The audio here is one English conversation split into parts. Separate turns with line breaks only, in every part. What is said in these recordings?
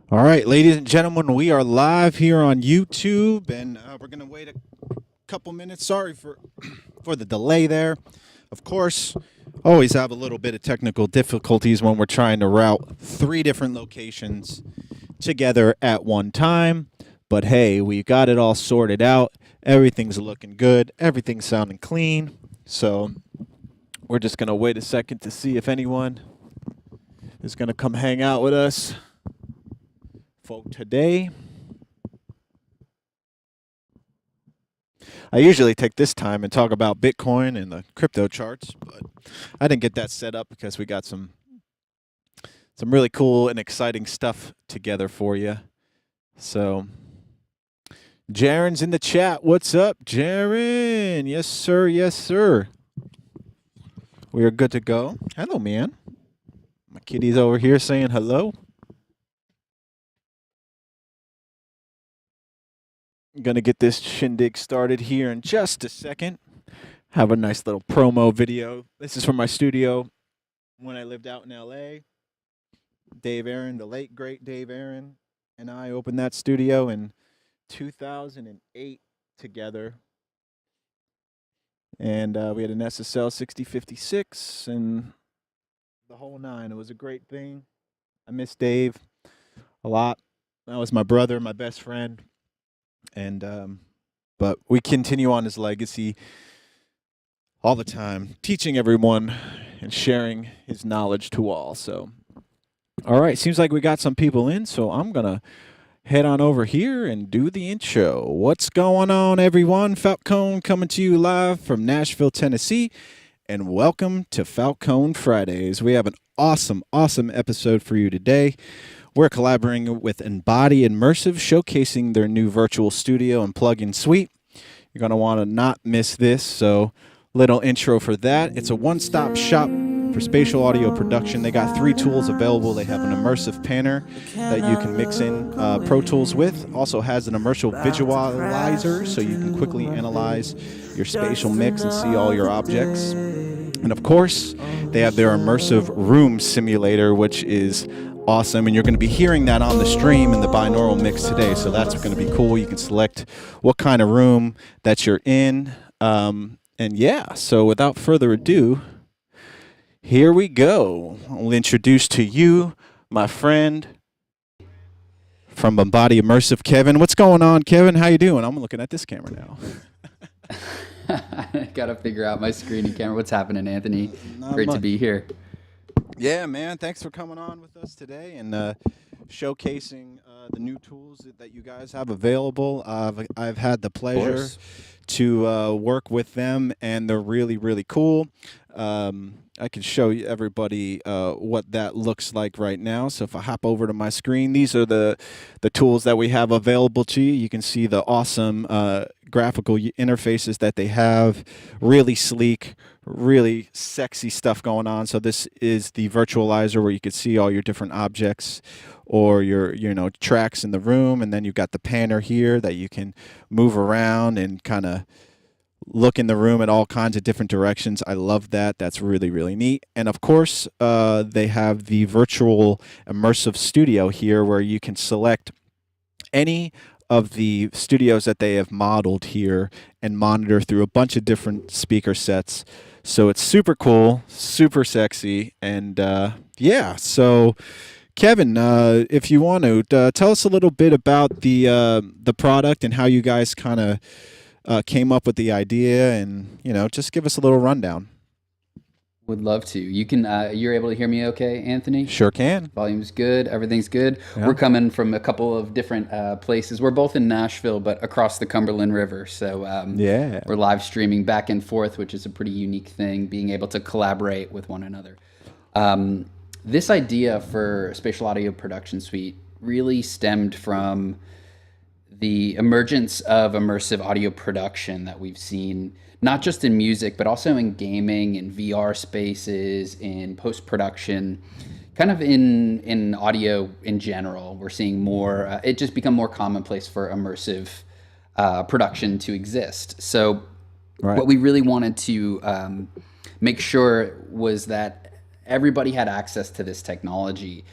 All right, ladies and gentlemen, we are live here on YouTube, and we're gonna wait a couple minutes. Sorry for for the delay there. Of course, always have a little bit of technical difficulties when we're trying to route three different locations together at one time. But hey, we got it all sorted out. Everything's looking good. Everything's sounding clean. So we're just gonna wait a second to see if anyone is gonna come hang out with us for today. I usually take this time and talk about Bitcoin and the crypto charts, but I didn't get that set up because we got some really cool and exciting stuff together for you. So, Jaren's in the chat. What's up, Jaren? Yes, sir. Yes, sir. We are good to go. Hello, man. My kitty's over here saying hello. Gonna get this shindig started here in just a second. Have a nice little promo video. This is from my studio when I lived out in LA. Dave Aaron, the late great Dave Aaron, and I opened that studio in 2008 together. And we had an SSL 6056 and the whole nine. It was a great thing. I miss Dave a lot. That was my brother, my best friend. And but we continue on his legacy all the time, teaching everyone and sharing his knowledge to all. So, all right, seems like we got some people in, so I'm gonna head on over here and do the intro. What's going on, everyone? Falcone coming to you live from Nashville, Tennessee, and welcome to Falcone Fridays. We have an awesome episode for you today. We're collaborating with Embody Immersive, showcasing their new virtual studio and plugin suite. You're going to want to not miss this, so little intro for that. It's a one-stop shop for spatial audio production. They got 3 tools available. They have an immersive panner that you can mix in Pro Tools with. Also has an immersive visualizer, so you can quickly analyze your spatial mix and see all your objects. And of course, they have their immersive room simulator, which is awesome, and you're going to be hearing that on the stream in the binaural mix today, so that's going to be cool. You can select what kind of room that you're in, and yeah, so without further ado, here we go. I'll introduce to you my friend from Embody Immersive, Kevin. What's going on, Kevin? How you doing? I'm looking at this camera now.
I gotta figure out my screen and camera. What's happening, Anthony?
Not
Great
much.
to be here.
Yeah, man. Thanks for coming on with us today and showcasing the new tools that you guys have available. I've had the pleasure to work with them, and they're really cool. I can show you everybody what that looks like right now. So if I hop over to my screen, these are the tools that we have available to you. You can see the awesome graphical interfaces that they have. Really sleek, really sexy stuff going on. So this is the virtualizer where you can see all your different objects or your tracks in the room, and then you've got the panner here that you can move around and kind of look in the room at all kinds of different directions. I love that. That's really neat. And of course, they have the virtual immersive studio here where you can select any of the studios that they have modeled here and monitor through a bunch of different speaker sets. So it's super cool, super sexy, and yeah. So, Kevin, if you want to tell us a little bit about the product and how you guys kind of came up with the idea, and just give us a little rundown.
Would love to. You can. You're able to hear me, okay, Anthony?
Sure can.
Volume's good. Everything's good.
Yeah.
We're coming from a couple of different places. We're both in Nashville, but across the Cumberland River. So
Yeah.
we're live streaming back and forth, which is a pretty unique thing. Being able to collaborate with one another. This idea for Spatial Audio Production Suite really stemmed from the emergence of immersive audio production that we've seen, not just in music, but also in gaming, in VR spaces, in post-production, kind of in audio in general. We're seeing more, it just become more commonplace for immersive production to exist. So
Right.
what we really wanted to make sure was that everybody had access to this technology.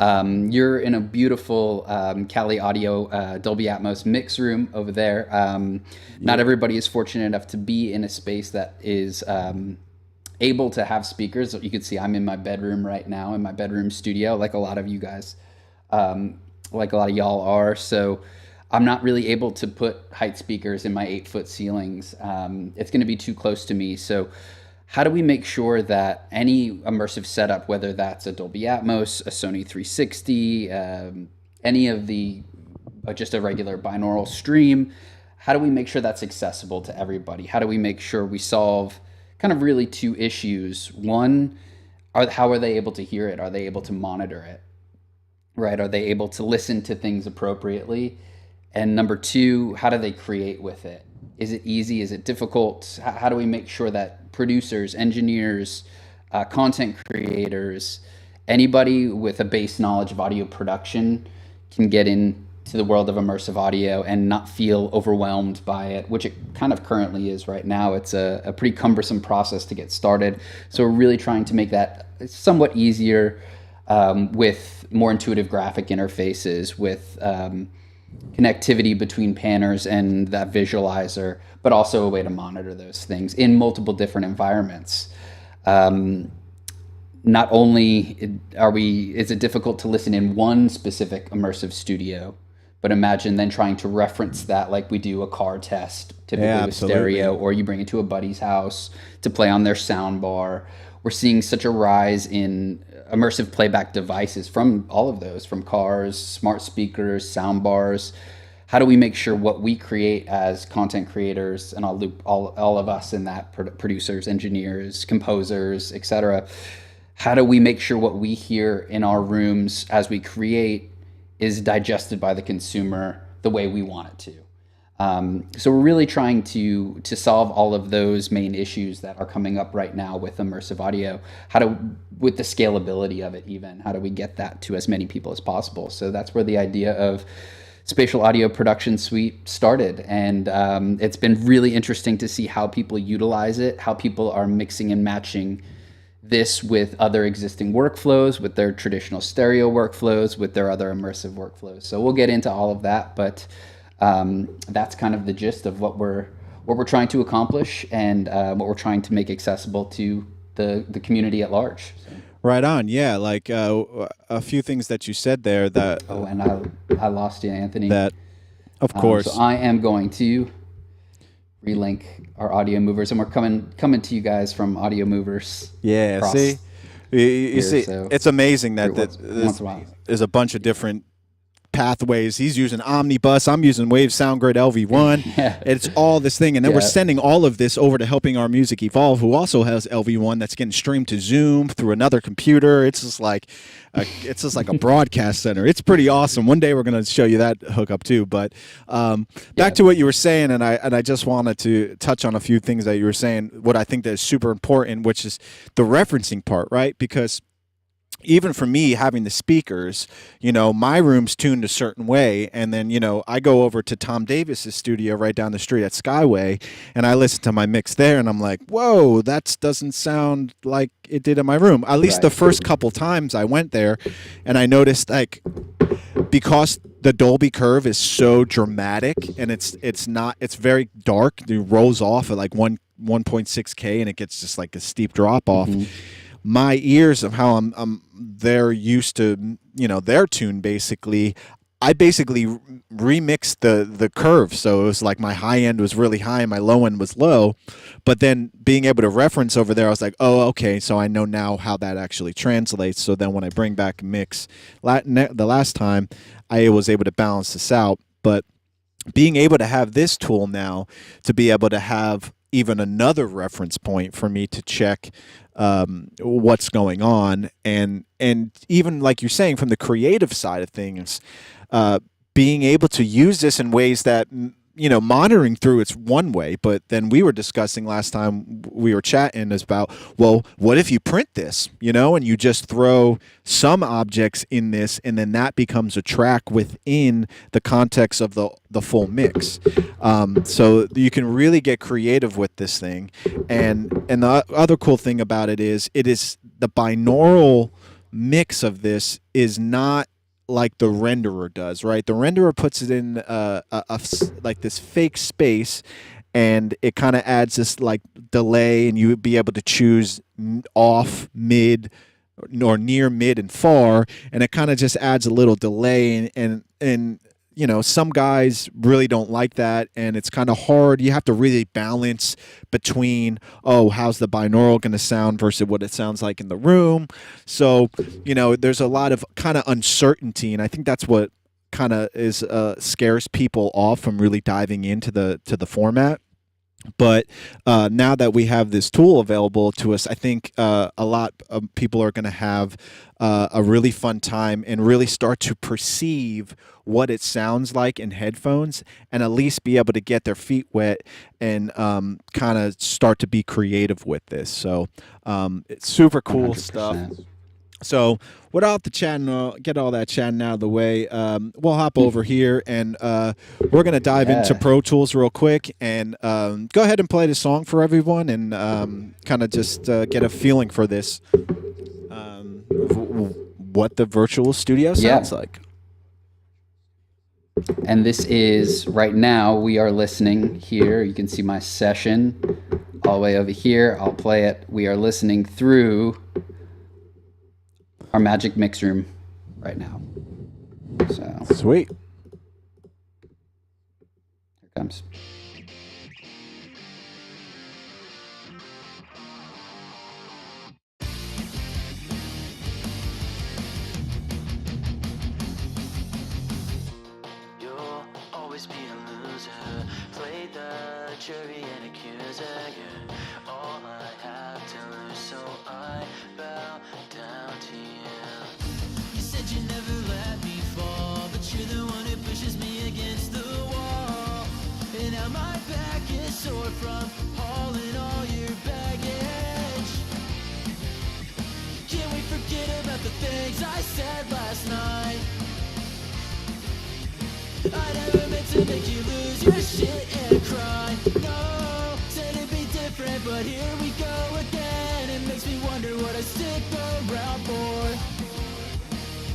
You're in a beautiful Cali Audio Dolby Atmos mix room over there. Not everybody is fortunate enough to be in a space that is able to have speakers. You can see I'm in my bedroom right now, in my bedroom studio, like a lot of you guys, like a lot of y'all are. So I'm not really able to put height speakers in my 8-foot ceilings. It's going to be too close to me. So how do we make sure that any immersive setup, whether that's a Dolby Atmos, a Sony 360, any of the just a regular binaural stream, how do we make sure that's accessible to everybody? How do we make sure we solve kind of really two issues? One, how are they able to hear it? Are they able to monitor it? Right? Are they able to listen to things appropriately? And number two, how do they create with it? Is it easy? Is it difficult? How do we make sure that producers, engineers, content creators, anybody with a base knowledge of audio production can get into the world of immersive audio and not feel overwhelmed by it, which it kind of currently is right now. It's a pretty cumbersome process to get started. So we're really trying to make that somewhat easier with more intuitive graphic interfaces, with connectivity between panners and that visualizer, but also a way to monitor those things in multiple different environments. Not only is it difficult to listen in one specific immersive studio, but imagine then trying to reference that like we do a car test, typically with stereo, or you bring it to a buddy's house to play on their sound bar. We're seeing such a rise in immersive playback devices from all of those, from cars, smart speakers, sound bars. How do we make sure what we create as content creators, and I'll loop all of us in that, producers, engineers, composers, etc. How do we make sure what we hear in our rooms as we create is digested by the consumer the way we want it to? So we're really trying to solve all of those main issues that are coming up right now with immersive audio. With the scalability of it even, how do we get that to as many people as possible? So that's where the idea of Spatial Audio Production Suite started. And it's been really interesting to see how people utilize it, how people are mixing and matching this with other existing workflows, with their traditional stereo workflows, with their other immersive workflows. So we'll get into all of that, but that's kind of the gist of what we're trying to accomplish, and what we're trying to make accessible to the community at large. So.
Right on. Yeah, like a few things that you said there that.
Oh, and I lost you, Anthony.
That, of course.
So I am going to relink our audio movers, and we're coming to you guys from audio movers.
Yeah. See, you see, so it's amazing that there's a bunch of different pathways. He's using Omnibus. I'm using Wave Sound Grid LV1.
Yeah.
It's all this thing, and then we're sending all of this over to Helping Our Music Evolve, who also has LV1 that's getting streamed to Zoom through another computer. It's just like a broadcast center. It's pretty awesome. One day we're going to show you that hookup too. But back to what you were saying, and I just wanted to touch on a few things that you were saying. What I think that is super important, which is the referencing part, right? Because even for me, having the speakers, my room's tuned a certain way, and then, I go over to Tom Davis's studio right down the street at Skyway, and I listen to my mix there, and I'm like, whoa, that doesn't sound like it did in my room. At least the first couple times I went there, and I noticed, like, because the Dolby curve is so dramatic, and it's very dark, it rolls off at like 1.6K, and it gets just like a steep drop off. Mm-hmm. My ears of how they're used to, their tune basically, I basically remixed the curve. So it was like my high end was really high and my low end was low. But then being able to reference over there, I was like, oh, okay, so I know now how that actually translates. So then when I bring back a mix the last time, I was able to balance this out. But being able to have this tool now to be able to have even another reference point for me to check what's going on, and even like you're saying from the creative side of things, being able to use this in ways that monitoring through it's one way, but then we were discussing last time we were chatting is about, well, what if you print this, and you just throw some objects in this, and then that becomes a track within the context of the full mix. So you can really get creative with this thing, and the other cool thing about it is the binaural mix of this is not like the renderer does, right? The renderer puts it in like this fake space, and it kind of adds this like delay, and you would be able to choose off, mid, or near, mid, and far, and it kind of just adds a little delay, and you know, some guys really don't like that, and it's kind of hard. You have to really balance between, oh, how's the binaural going to sound versus what it sounds like in the room. So, you know, there's a lot of kind of uncertainty, and I think that's what kind of is scares people off from really diving into the format. But now that we have this tool available to us, I think a lot of people are going to have a really fun time and really start to perceive what it sounds like in headphones, and at least be able to get their feet wet and kind of start to be creative with this. So it's super cool
100%.
stuff. So without the chatting, get all that chatting out of the way, we'll hop over here, and we're going to dive into Pro Tools real quick, and go ahead and play the song for everyone, and kind of just get a feeling for this, what the virtual studio sounds like.
And this is, right now, we are listening here. You can see my session all the way over here. I'll play it. We are listening through our Magic Mix Room right now. So
Sweet.
Here comes.
You'll always be a loser. Play the jury and accuser. You're all I have to lose, so I bow down to you. You said you never let me fall, but you're the one who pushes me against the wall. And now my back is sore from hauling all your baggage. Can we forget about the things I said last night? I never meant to make you lose your shit and cry. No, said it'd be different, but here we go again. It makes me wonder what I stick around for.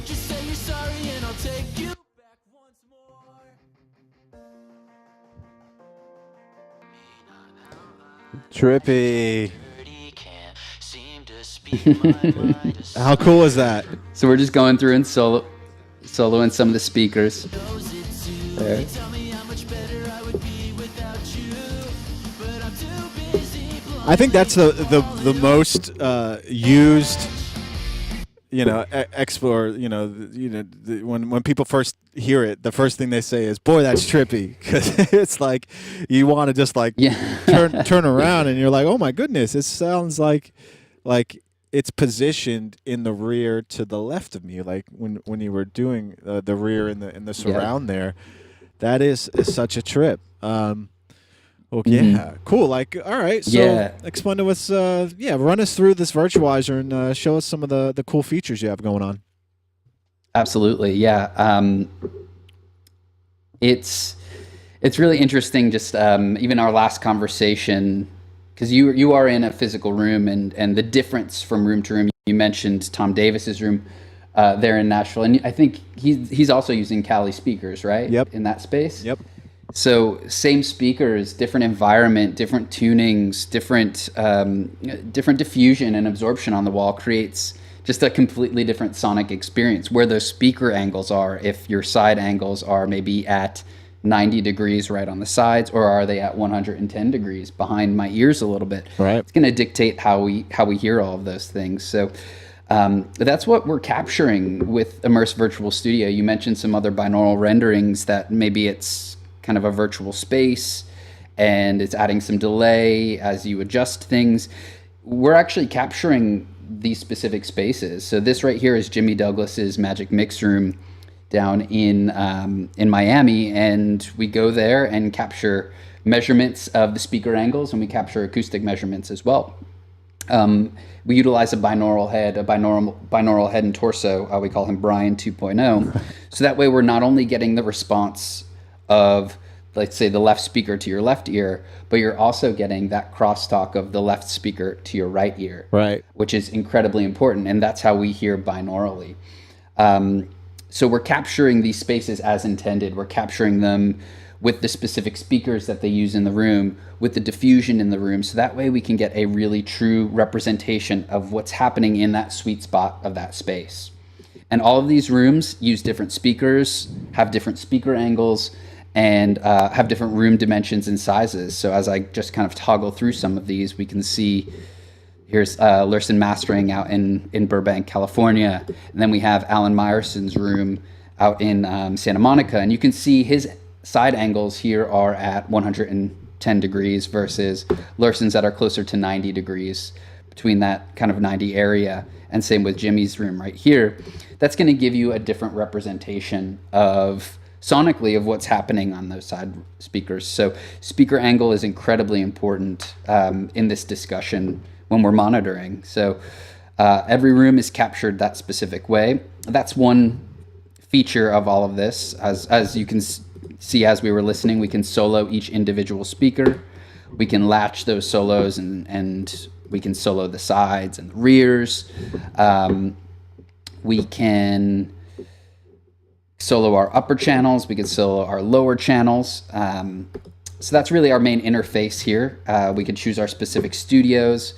Just say you're sorry and I'll take you back once more.
Trippy.
Can't seem to speak my mind.
How cool is that?
So we're just going through and soloing some of the speakers. There.
Tell me how much better I would be without you, but I'm too busy.
I think that's the most used, you know, explore. You know, when people first hear it, the first thing they say is, "Boy, that's trippy," because it's like you want to just like turn around, and you're like, "Oh my goodness, it sounds like it's positioned in the rear to the left of me." Like when you were doing the rear in the surround there, that is such a trip. Yeah, cool. Like, all right, so explain to us, run us through this virtualizer and show us some of the cool features you have going on.
Absolutely, yeah. It's really interesting. Just even our last conversation, because you are in a physical room, and the difference from room to room. You mentioned Tom Davis's room there in Nashville, and I think he's also using Kali speakers, right?
Yep.
In that space.
Yep.
So same speakers, different environment, different tunings, different diffusion and absorption on the wall creates just a completely different sonic experience. Where those speaker angles are, if your side angles are maybe at 90 degrees right on the sides, or are they at 110 degrees behind my ears a little bit?
Right.
It's going to dictate how we hear all of those things. So that's what we're capturing with Immersive Virtual Studio. You mentioned some other binaural renderings that maybe it's kind of a virtual space and it's adding some delay as you adjust things. We're actually capturing these specific spaces. So this right here is Jimmy Douglas's Magic Mix Room down in Miami, and we go there and capture measurements of the speaker angles, and we capture acoustic measurements as well. We utilize a binaural head and torso. We call him Brian 2.0. So that way we're not only getting the response of let's say the left speaker to your left ear, but you're also getting that crosstalk of the left speaker to your right ear,
Right.
which is incredibly important. And that's how we hear binaurally. So we're capturing these spaces as intended. We're capturing them with the specific speakers that they use in the room, with the diffusion in the room. So that way we can get a really true representation of what's happening in that sweet spot of that space. And all of these rooms use different speakers, have different speaker angles, and have different room dimensions and sizes. So as I just kind of toggle through some of these, we can see here's Lurson Mastering out in Burbank, California. And then we have Alan Meyerson's room out in Santa Monica. And you can see his side angles here are at 110 degrees versus Lurson's that are closer to 90 degrees, between that kind of 90 area. And same with Jimmy's room right here. That's going to give you a different representation of sonically of what's happening on those side speakers. So speaker angle is incredibly important in this discussion when we're monitoring. So every room is captured that specific way. That's one feature of all of this. As you can see, as we were listening, we can solo each individual speaker. We can latch those solos and we can solo the sides and the rears. We can solo our upper channels. We can solo our lower channels. So that's really our main interface here. We can choose our specific studios.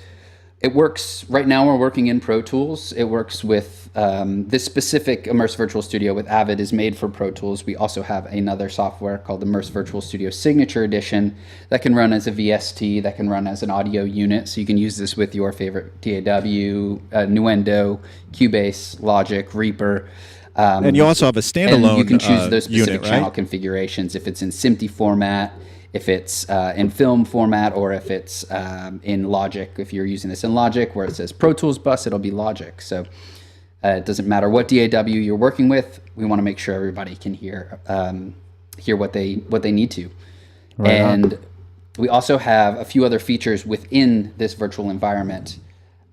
It works, right now we're working in Pro Tools. It works with this specific Immersive Virtual Studio with Avid is made for Pro Tools. We also have another software called Immersive Virtual Studio Signature Edition that can run as a VST, that can run as an audio unit. So you can use this with your favorite DAW, Nuendo, Cubase, Logic, Reaper.
And you also have a standalone
and you can choose those specific
unit, right?
channel configurations, if it's in SMPTE format, if it's in film format, or if it's in Logic. If you're using this in Logic where it says Pro Tools bus, it'll be Logic. So it doesn't matter what DAW you're working with. We want to make sure everybody can hear what they need to.
Right
and
on.
We also have a few other features within this virtual environment.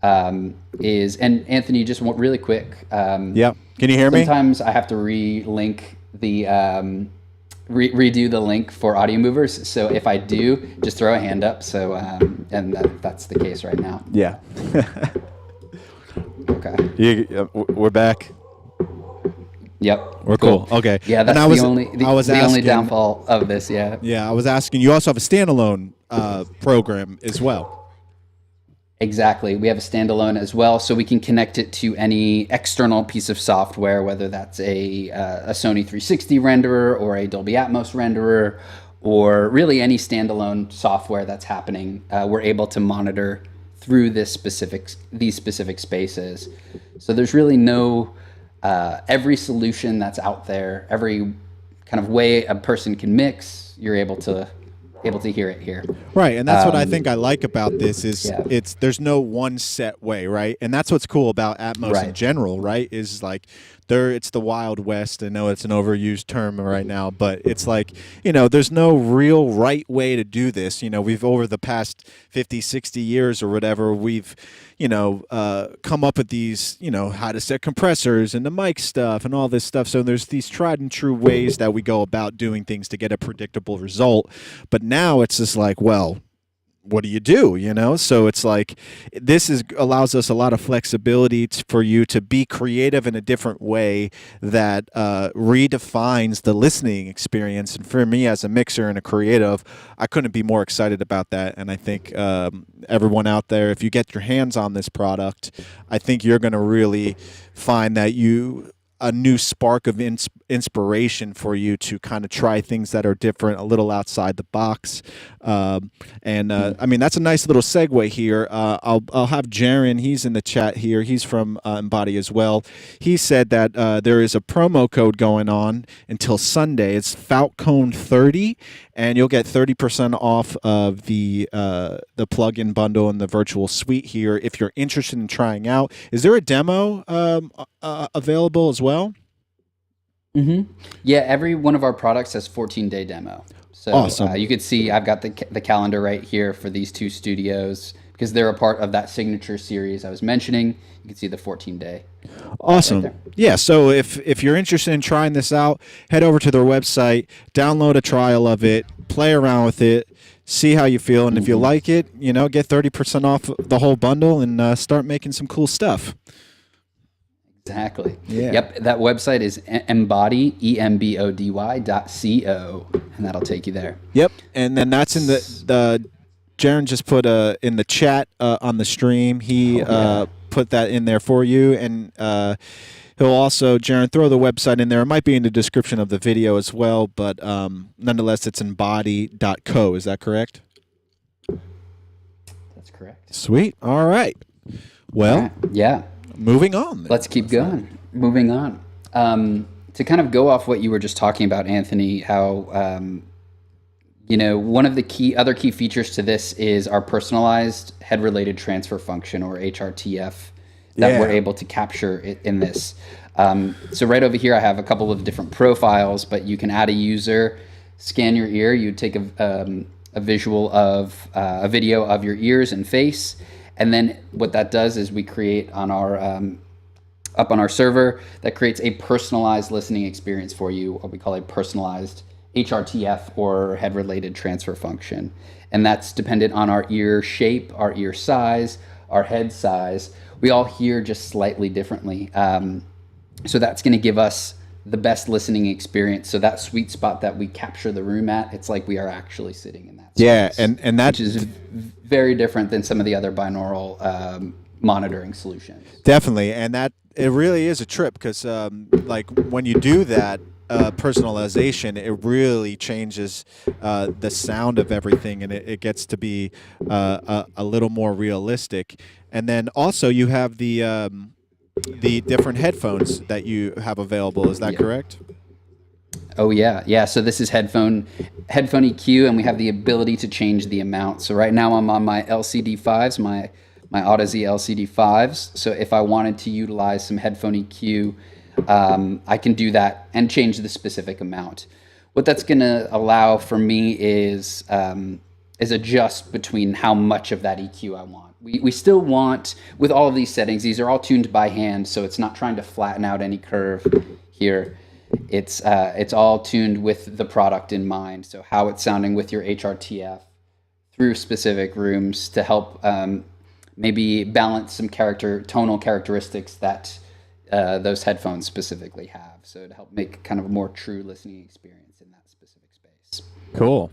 And Anthony, just really quick.
Yeah. Can you hear me?
Sometimes I have to re-link the redo the link for Audio Movers. So if I do, just throw a hand up. So and that's the case right now.
Yeah.
Okay.
We're back.
Yep.
We're cool. Okay.
Yeah, that's
and
the only downfall of this. Yeah.
Yeah, I was asking. You also have a standalone program as well.
Exactly. We have a standalone as well, so we can connect it to any external piece of software, whether that's a Sony 360 renderer or a Dolby ATMOS renderer, or really any standalone software that's happening. We're able to monitor through these specific spaces. So there's really no every solution that's out there, every kind of way a person can mix, you're able to hear it here.
Right, and that's what I think I like about this is
Yeah.
there's no one set way, right? And that's what's cool about Atmos in
Right.
general, right? Is like it's the Wild West. I know it's an overused term right now, but it's like, there's no real right way to do this. We've over the past 50, 60 years or whatever, we've come up with these, how to set compressors and the mic stuff and all this stuff. So there's these tried and true ways that we go about doing things to get a predictable result. But now it's just like, well, what do you do? So it's like allows us a lot of flexibility for you to be creative in a different way that redefines the listening experience. And for me as a mixer and a creative, I couldn't be more excited about that. And I think everyone out there, if you get your hands on this product, I think you're going to really find that a new spark of inspiration for you to kind of try things that are different, a little outside the box. I mean, that's a nice little segue here. I'll have Jaron, he's in the chat here. He's from Embody as well. He said that there is a promo code going on until Sunday. It's Falcone 30, and you'll get 30% off of the plug-in bundle and the virtual suite here if you're interested in trying out. Is there a demo available as well?
Mm-hmm. Yeah, every one of our products has 14-day demo. So
awesome.
You could see I've got the calendar right here for these two studios because they're a part of that signature series I was mentioning. You can see the 14-day.
Awesome.
Right
yeah, so if you're interested in trying this out, head over to their website, download a trial of it, play around with it, see how you feel, and if you like it, get 30% off the whole bundle and start making some cool stuff.
Exactly.
Yeah.
Yep. That website is Embody, EMBODY.co, and that'll take you there.
Yep. And then that's in the Jaron just put in the chat on the stream. He put that in there for you, and he'll also, Jaron, throw the website in there. It might be in the description of the video as well, but nonetheless, it's embody.co. Is that correct?
That's correct.
Sweet. All right. Well,
yeah.
Moving on. Then.
Let's keep going. Moving on. To kind of go off what you were just talking about, Anthony, how, one of the other key features to this is our personalized head-related transfer function, or HRTF, that we're able to capture in this. So right over here, I have a couple of different profiles, but you can add a user, scan your ear. You take a visual of a video of your ears and face. And then what that does is we create on our up on our server, that creates a personalized listening experience for you, what we call a personalized HRTF, or head-related transfer function. And that's dependent on our ear shape, our ear size, our head size. We all hear just slightly differently. So that's going to give us the best listening experience. So that sweet spot that we capture the room at, it's like we are actually sitting in that space.
Yeah, and that
is very different than some of the other binaural monitoring solutions.
Definitely, and that it really is a trip, because like when you do that personalization, it really changes the sound of everything, and it gets to be a little more realistic. And then also you have the different headphones that you have available. Is that correct?
Oh yeah. So this is headphone EQ, and we have the ability to change the amount. So right now I'm on my LCD5s, my Audeze LCD5s. So if I wanted to utilize some headphone EQ, I can do that and change the specific amount. What that's going to allow for me is adjust between how much of that EQ I want. We still want, with all of these settings, these are all tuned by hand, so it's not trying to flatten out any curve here. It's all tuned with the product in mind, so how it's sounding with your HRTF through specific rooms to help maybe balance some tonal characteristics that those headphones specifically have, so to help make kind of a more true listening experience in that specific space.
Cool.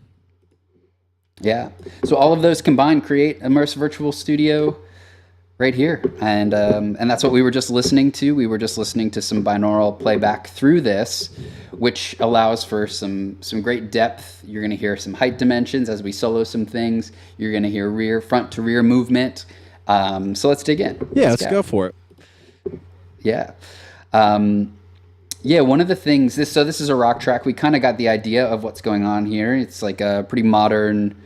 Yeah. So all of those combined create Immersive Virtual Studio right here. And that's what we were just listening to. We were just listening to some binaural playback through this, which allows for some great depth. You're going to hear some height dimensions as we solo some things. You're going to hear front to rear movement. So let's dig in.
Yeah, let's go for it.
Yeah. One of the things, this is a rock track. We kind of got the idea of what's going on here. It's like a pretty modern,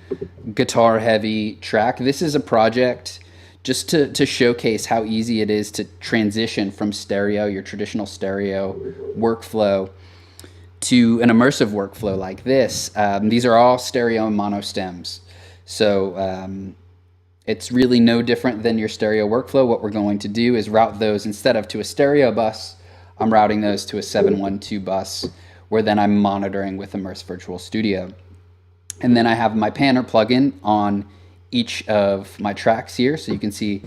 guitar-heavy track. This is a project just to showcase how easy it is to transition from stereo, your traditional stereo workflow, to an immersive workflow like this. These are all stereo and mono stems. So it's really no different than your stereo workflow. What we're going to do is route those, instead of to a stereo bus, I'm routing those to a 712 bus, where then I'm monitoring with Immersive Virtual Studio. And then I have my panner plugin on each of my tracks here. So you can see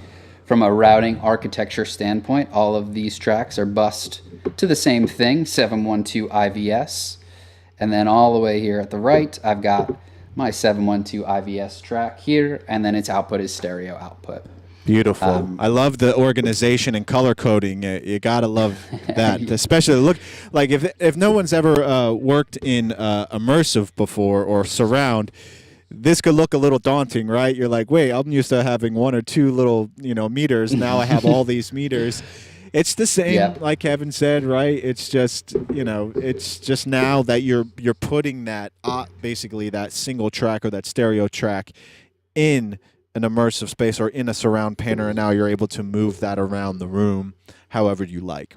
from a routing architecture standpoint, all of these tracks are bused to the same thing, 712 IVS. And then all the way here at the right, I've got my 712 IVS track here, and then its output is stereo output.
Beautiful. I love the organization and color coding. You gotta love that, especially look like if no one's ever worked in immersive before or surround, this could look a little daunting, right? You're like, wait, I'm used to having one or two little meters. Now I have all these meters. It's the same, like Kevin said, right? It's just it's just now that you're putting that basically that single track or that stereo track in an immersive space or in a surround panner, and now you're able to move that around the room however you like.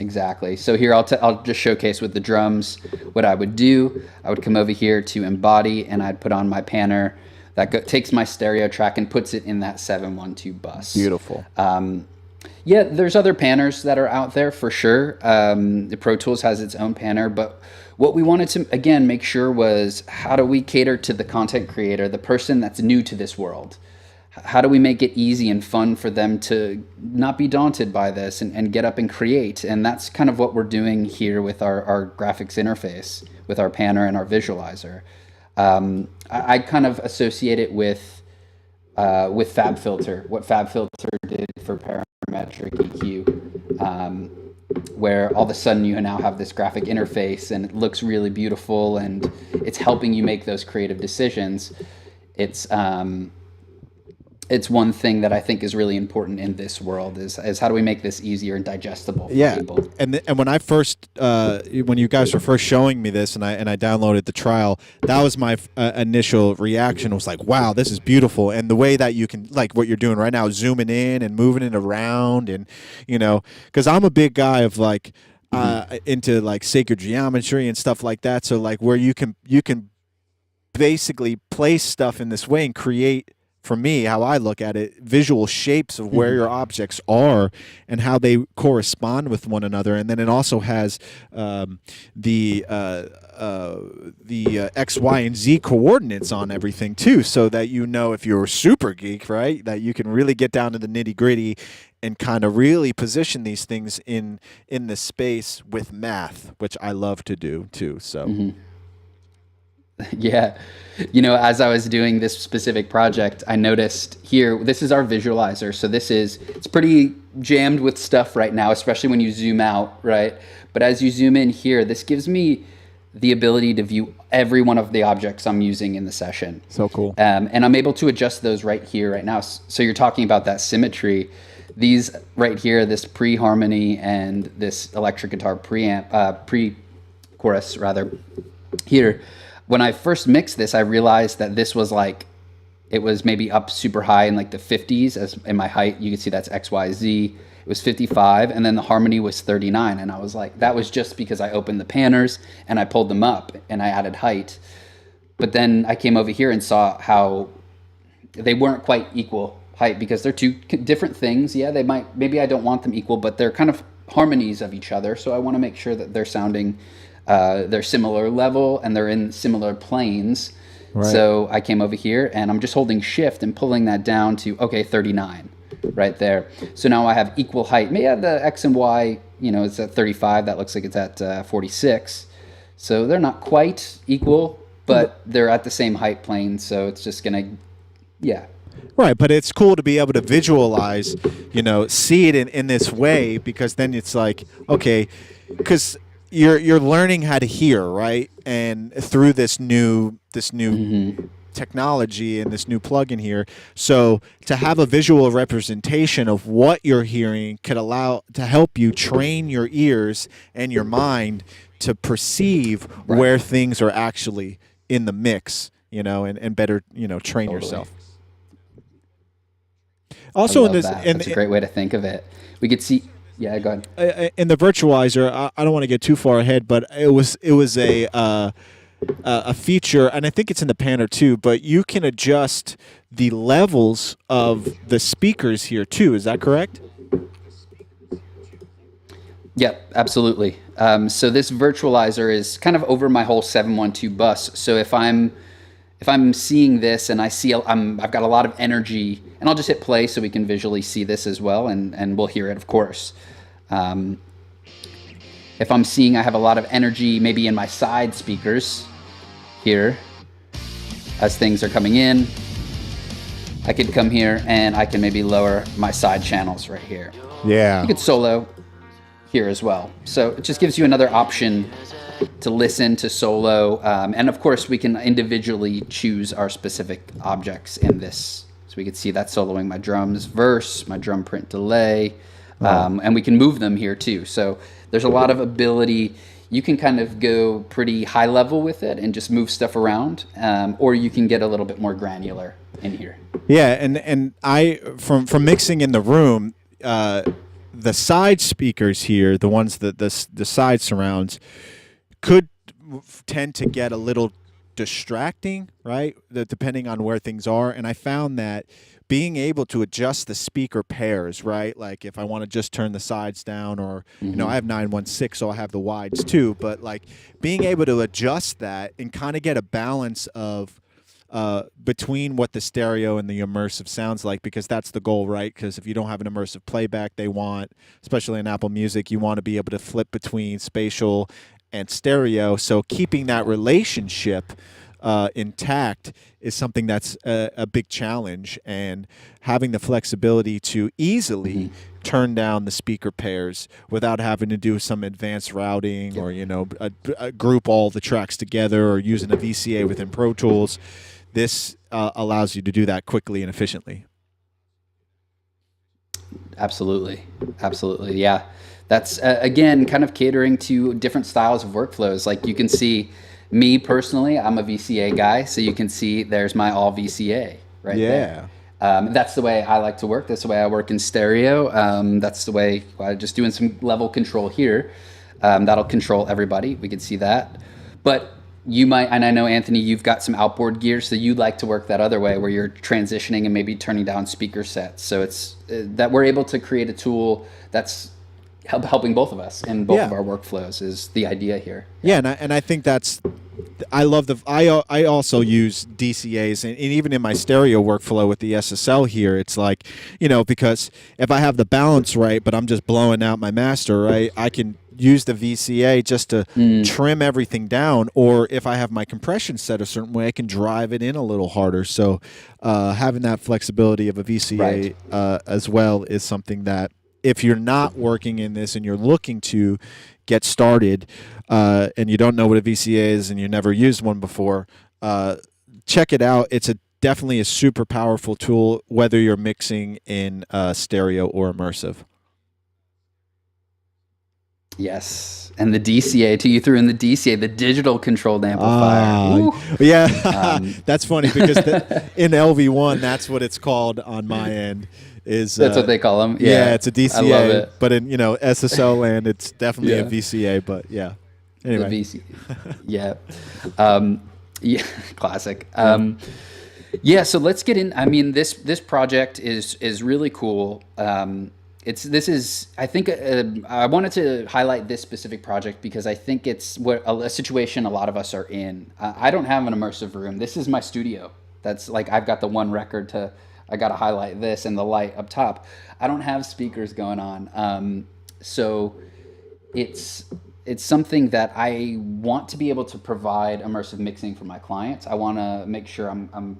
Exactly. So here I'll just showcase with the drums what I would do. I would come over here to Embody, and I'd put on my panner that takes my stereo track and puts it in that 712 bus.
Beautiful.
There's other panners that are out there for sure. The Pro Tools has its own panner, but What we wanted to, again, make sure was, how do we cater to the content creator, the person that's new to this world? How do we make it easy and fun for them to not be daunted by this and get up and create? And that's kind of what we're doing here with our graphics interface, with our panner and our visualizer. I kind of associate it with FabFilter, what FabFilter did for parametric EQ, where all of a sudden you now have this graphic interface and it looks really beautiful and it's helping you make those creative decisions. It's one thing that I think is really important in this world is how do we make this easier and digestible for people?
And when I first when you guys were first showing me this and I downloaded the trial, that was my initial reaction, was like, wow, this is beautiful. And the way that you can, like what you're doing right now, zooming in and moving it around, and because I'm a big guy of like into like sacred geometry and stuff like that, so like where you can basically place stuff in this way and create, for me, how I look at it, visual shapes of where your objects are and how they correspond with one another. And then it also has the X, Y, and Z coordinates on everything too, so that if you're a super geek, right, that you can really get down to the nitty gritty and kind of really position these things in the space with math, which I love to do too. So.
Yeah. As I was doing this specific project, I noticed here, this is our visualizer. So it's pretty jammed with stuff right now, especially when you zoom out, right? But as you zoom in here, this gives me the ability to view every one of the objects I'm using in the session.
So cool.
And I'm able to adjust those right here, right now. So you're talking about that symmetry. These right here, this pre-harmony and this electric guitar pre-chorus rather, here, when I first mixed this, I realized that this was like, it was maybe up super high in like the 50s as in my height. You can see that's X, Y, Z. It was 55, and then the harmony was 39. And I was like, that was just because I opened the panners and I pulled them up and I added height. But then I came over here and saw how they weren't quite equal height, because they're two different things. Yeah, maybe I don't want them equal, but they're kind of harmonies of each other. So I want to make sure that they're sounding, they're similar level and they're in similar planes. Right. So I came over here and I'm just holding shift and pulling that down to, 39 right there. So now I have equal height. Maybe the X and Y, it's at 35. That looks like it's at 46. So they're not quite equal, but they're at the same height plane. So it's just going to, yeah.
Right, but it's cool to be able to visualize, see it in this way, because then it's like, okay, because you're learning how to hear, right? And through this new technology and this new plugin here, so to have a visual representation of what you're hearing could allow to help you train your ears and your mind to perceive where things are actually in the mix, and better, train yourself. Also,
that's a great way to think of it. We could see. Yeah, go ahead.
In the virtualizer, I don't want to get too far ahead, but it was a feature, and I think it's in the panner too. But you can adjust the levels of the speakers here too. Is that correct?
Yep, absolutely. So this virtualizer is kind of over my whole 712 bus. So if I'm seeing this and I see I've got a lot of energy, and I'll just hit play so we can visually see this as well, and we'll hear it, of course. If I'm seeing I have a lot of energy maybe in my side speakers here as things are coming in, I could come here and I can maybe lower my side channels right here.
Yeah.
You could solo here as well. So it just gives you another option to listen to solo. And of course, we can individually choose our specific objects in this. So we can see that soloing my drums verse, my drum print delay, and we can move them here too. So there's a lot of ability. You can kind of go pretty high level with it and just move stuff around, or you can get a little bit more granular in here.
Yeah, and I from mixing in the room, the side speakers here, the ones that the side surrounds, could tend to get a little distracting, right? Depending on where things are. And I found that being able to adjust the speaker pairs, right? Like if I want to just turn the sides down, or I have 916, so I have the wides too. But like being able to adjust that and kind of get a balance of between what the stereo and the immersive sounds like, because that's the goal, right? Because if you don't have an immersive playback, they want, especially in Apple Music, you want to be able to flip between spatial and stereo. So keeping that relationship intact is something that's a big challenge, and having the flexibility to easily turn down the speaker pairs without having to do some advanced routing or group all the tracks together or using a VCA within Pro Tools. This allows you to do that quickly and efficiently.
Absolutely. Yeah. That's, again, kind of catering to different styles of workflows. Like you can see me personally, I'm a VCA guy. So you can see there's my all VCA right there. That's the way I like to work. That's the way I work in stereo. That's the way I'm just doing some level control here. That'll control everybody. We can see that. But you might, and I know, Anthony, you've got some outboard gear, so you'd like to work that other way where you're transitioning and maybe turning down speaker sets. So it's that we're able to create a tool that's helping both of us in both of our workflows is the idea here.
Yeah, and I think that's, I love I also use DCAs, and even in my stereo workflow with the SSL here, it's like, because if I have the balance right, but I'm just blowing out my master, right, I can use the VCA just to trim everything down, or if I have my compression set a certain way, I can drive it in a little harder. So having that flexibility of a VCA as well is something that, if you're not working in this and you're looking to get started and you don't know what a VCA is and you never used one before, check it out. It's definitely a super powerful tool, whether you're mixing in stereo or immersive.
Yes. And the DCA, too, you threw in the DCA, the digital controlled amplifier.
Yeah, that's funny because in LV1, that's what it's called on my end. That's
what they call them.
Yeah, it's a DCA.
I love it.
But in SSL land, it's definitely a VCA. But yeah, anyway.
The VCA. Yeah, classic. So let's get in. I mean, this project is really cool. I think I wanted to highlight this specific project because I think it's a situation a lot of us are in. I don't have an immersive room. This is my studio. That's like, I've got the one record I got to highlight this and the light up top. I don't have speakers going on. So it's something that I want to be able to provide immersive mixing for my clients. I want to make sure I'm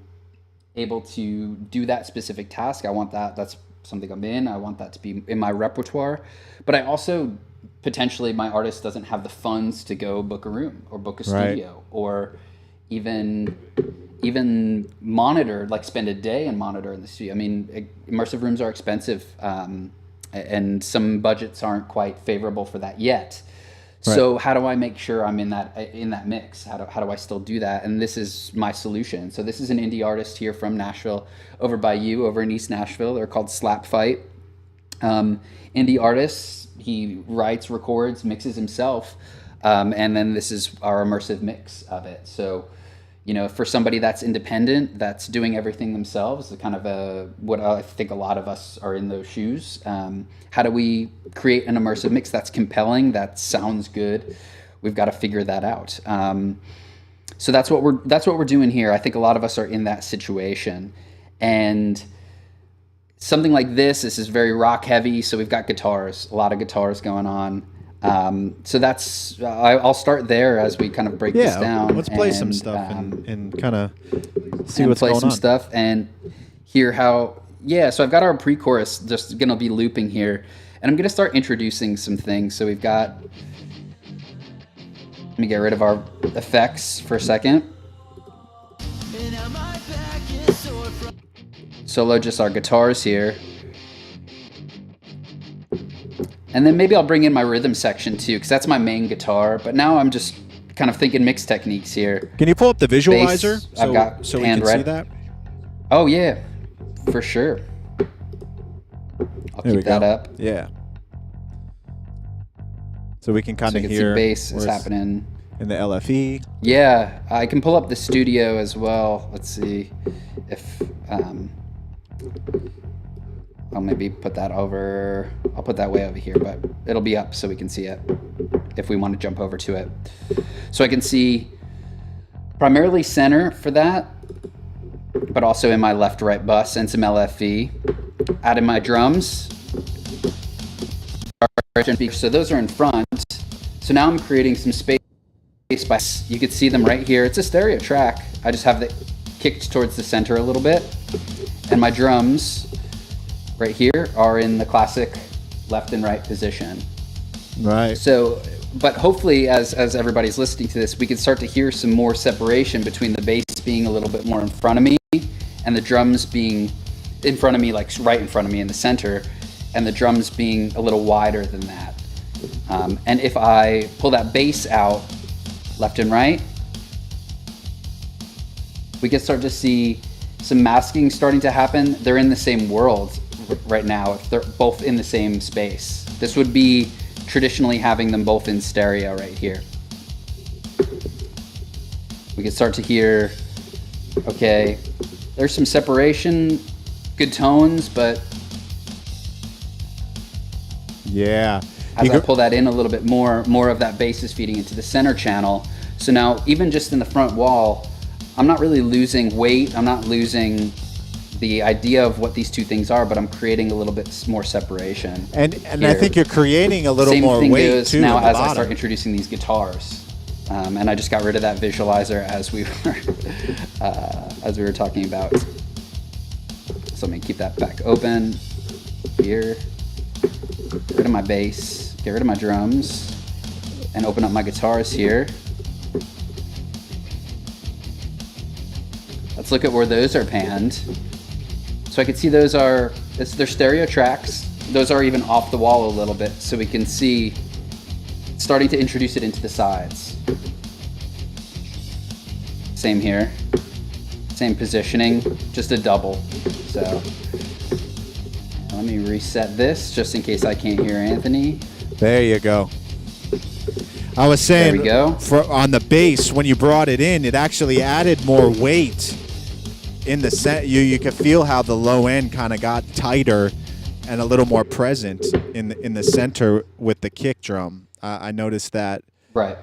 able to do that specific task. I want that's something I'm in. I want that to be in my repertoire. But I also, potentially, my artist doesn't have the funds to go book a room or book a studio or even monitor, like spend a day and monitor in the studio. I mean, immersive rooms are expensive, and some budgets aren't quite favorable for that yet. Right. So how do I make sure I'm in that mix? How do I still do that? And this is my solution. So this is an indie artist here from Nashville, over in East Nashville. They're called Slap Fight. Indie artist. He writes, records, mixes himself, and then this is our immersive mix of it. So, for somebody that's independent, that's doing everything themselves, kind of what I think a lot of us are in those shoes. How do we create an immersive mix that's compelling, that sounds good? We've got to figure that out. So that's what we're doing here. I think a lot of us are in that situation, and something like this is very rock heavy. So we've got guitars, a lot of guitars going on. So that's, I'll start there as we kind of break this down.
Let's play some stuff and kind of see what's
play
going
some
on.
Stuff and hear how, so I've got our pre-chorus just going to be looping here, and I'm going to start introducing some things. So we've got, let me get rid of our effects for a second. Solo just our guitars here. And then maybe I'll bring in my rhythm section too, because that's my main guitar. But now I'm just kind of thinking mix techniques here.
Can you pull up the visualizer
I've got
so we can see that?
Oh yeah, for sure. I'll keep that up.
Yeah. So we can kind of hear
bass is happening.
in the LFE.
Yeah, I can pull up the studio as well. Let's see if I'll maybe put that over. I'll put that way over here, but it'll be up so we can see it if we want to jump over to it. So I can see primarily center for that, but also in my left-right bus and some LFE. Added my drums. So those are in front. So now I'm creating some space. You can see them right here. It's a stereo track. I just have it kicked towards the center a little bit. And my drums right here are in the classic left and right position.
Right.
So, but hopefully as everybody's listening to this, we can start to hear some more separation between the bass being a little bit more in front of me and the drums being in front of me, like right in front of me in the center, and the drums being a little wider than that. And if I pull that bass out left and right, we can start to see some masking starting to happen. They're in the same world right now if they're both in the same space. This would be traditionally having them both in stereo right here. We can start to hear, okay, there's some separation, good tones, but
yeah.
As I pull that in a little bit more of that bass is feeding into the center channel. So now even just in the front wall, I'm not really losing weight. I'm not losing the idea of what these two things are, but I'm creating a little bit more separation.
And I think you're creating a little more weight
goes
too.
Now
in the
as
bottom.
I start introducing these guitars. And I just got rid of that visualizer as we were talking about. So let me keep that back open here. Get rid of my bass, get rid of my drums, and open up my guitars here. Let's look at where those are panned. So I can see they're stereo tracks. Those are even off the wall a little bit, so we can see starting to introduce it into the sides. Same here, same positioning, just a double. So let me reset this just in case I can't hear Anthony.
There you go. I was saying,
there we go.
On the bass, when you brought it in, it actually added more weight in the set. You could feel how the low end kind of got tighter and a little more present in the center with the kick drum. I noticed that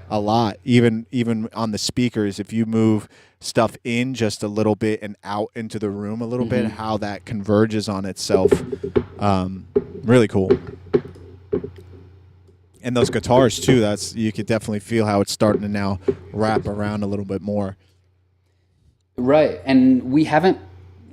a lot. Even on the speakers, if you move stuff in just a little bit and out into the room a little bit, how that converges on itself. Really cool. And those guitars too, you could definitely feel how it's starting to now wrap around a little bit more.
Right, and we haven't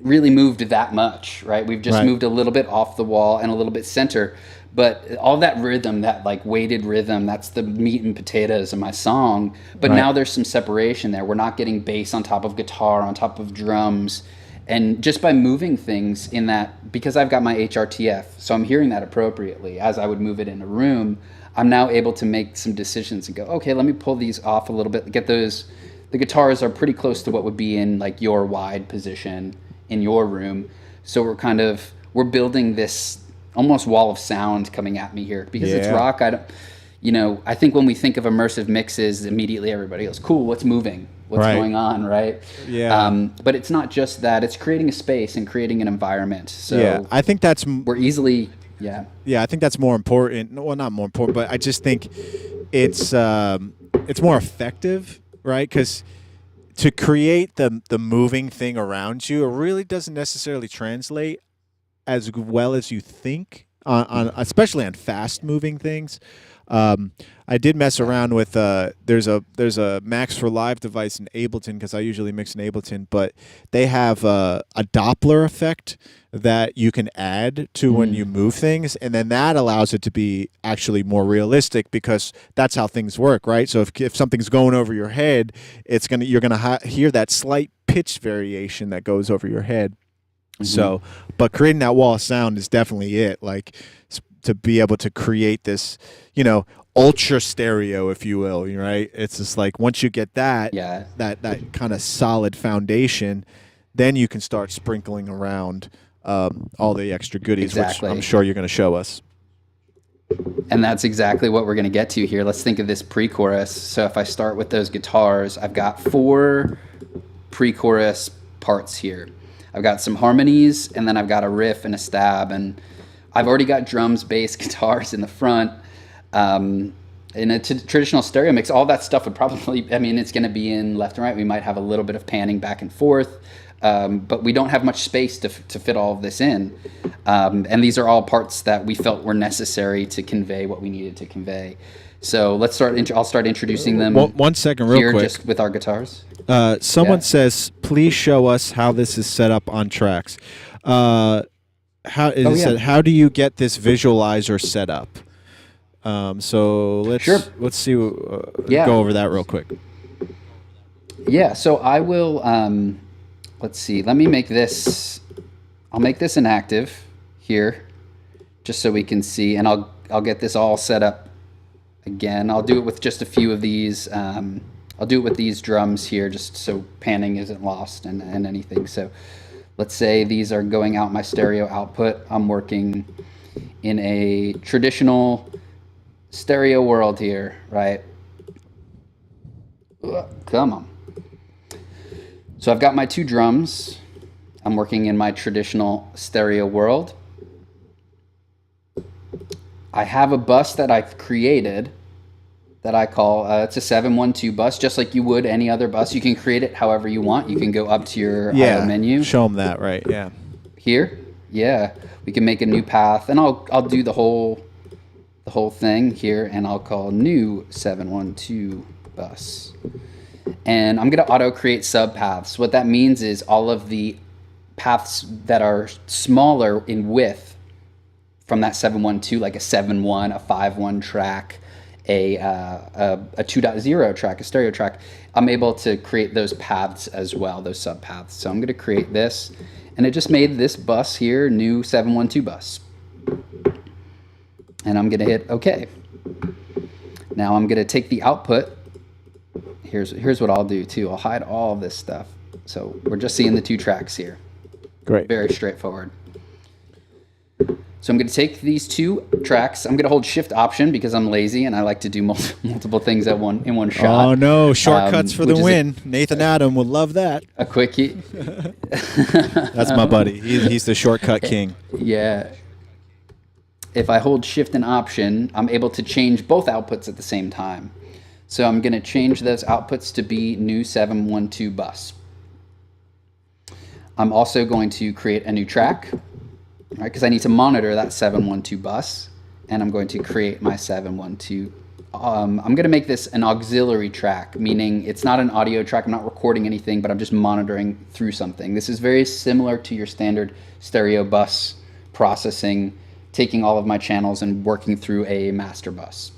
really moved that much, right? We've just moved a little bit off the wall and a little bit center, but all that rhythm, that like weighted rhythm, that's the meat and potatoes of my song. But now there's some separation there. We're not getting bass on top of guitar, on top of drums. And just by moving things in that, because I've got my HRTF, so I'm hearing that appropriately as I would move it in a room, I'm now able to make some decisions and go, okay, let me pull these off a little bit, get those. The guitars are pretty close to what would be in like your wide position in your room. So we're building this almost wall of sound coming at me here because it's rock. I think when we think of immersive mixes, immediately everybody goes, cool, what's moving? What's going on, right?
Yeah.
But it's not just that. It's creating a space and creating an environment. So
yeah, I think that's...
We're easily... Yeah.
Yeah, I think that's more important. Well, not more important, but I just think it's more effective, right? Because to create the moving thing around you, it really doesn't necessarily translate as well as you think, on especially on fast moving things. I did mess around with there's a Max for Live device in Ableton because I usually mix in Ableton, but they have a Doppler effect that you can add to when you move things, and then that allows it to be actually more realistic because that's how things work, right? So if something's going over your head, you're gonna hear that slight pitch variation that goes over your head. So, but creating that wall of sound is definitely it. Like to be able to create this, ultra stereo, if you will, right? It's just like once you get that kind of solid foundation, then you can start sprinkling around all the extra goodies, which I'm sure you're going to show us.
And that's exactly what we're going to get to here. Let's think of this pre-chorus. So if I start with those guitars, I've got 4 pre-chorus parts here. I've got some harmonies, and then I've got a riff and a stab, and I've already got drums, bass, guitars in the front. In a traditional stereo mix, all that stuff would probably, I mean, it's going to be in left and right. We might have a little bit of panning back and forth, but we don't have much space to fit all of this in. And these are all parts that we felt were necessary to convey what we needed to convey. So let's start. I'll start introducing them.
1 second, real
here,
quick.
just with our guitars.
Someone
Yeah.
says, please show us how this is set up on tracks. How do you get this visualizer set up? So let's see. Go over that real quick.
Yeah. So I will. Let's see. Let me make this. I'll make this inactive here, just so we can see, and I'll get this all set up again. I'll do it with just a few of these. I'll do it with these drums here, just so panning isn't lost and anything. So let's say these are going out my stereo output. I'm working in a traditional stereo world here, right? Come on. So I've got my 2 drums. I'm working in my traditional stereo world. I have a bus that I've created that I call, it's a 712 bus, just like you would any other bus. You can create it however you want. You can go up to your IO menu.
Show them that, right? Yeah.
Here, yeah, we can make a new path, and I'll do the whole thing here, and I'll call new 712 bus. And I'm going to auto create subpaths. What that means is all of the paths that are smaller in width from that 712, like a 7.1, a 5.1 track, a 2.0 track, a stereo track, I'm able to create those paths as well, those subpaths. So I'm going to create this, and it just made this bus here, new 712 bus. And I'm going to hit OK. Now I'm going to take the output. Here's what I'll do too. I'll hide all of this stuff. So we're just seeing the 2 tracks here.
Great.
Very straightforward. So I'm going to take these 2 tracks. I'm going to hold Shift Option because I'm lazy and I like to do multiple things in one shot.
Oh no, shortcuts for the
which is
win. Nathan Adam would love that.
A quickie.
That's my buddy. He's the shortcut king.
Yeah. If I hold Shift and Option, I'm able to change both outputs at the same time. So I'm going to change those outputs to be new 712 bus. I'm also going to create a new track, right? Because I need to monitor that 712 bus, and I'm going to create my 712. I'm going to make this an auxiliary track, meaning it's not an audio track. I'm not recording anything, but I'm just monitoring through something. This is very similar to your standard stereo bus processing, taking all of my channels and working through a master bus.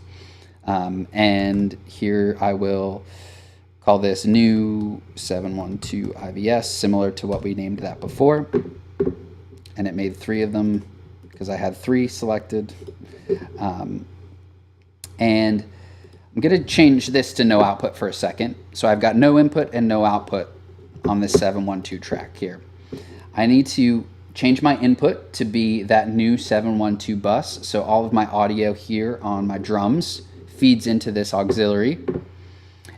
And here I will call this new 712 IVS, similar to what we named that before. And it made 3 of them because I had 3 selected. And I'm going to change this to no output for a second. So I've got no input and no output on this 712 track here. I need to change my input to be that new 712 bus. So all of my audio here on my drums feeds into this auxiliary.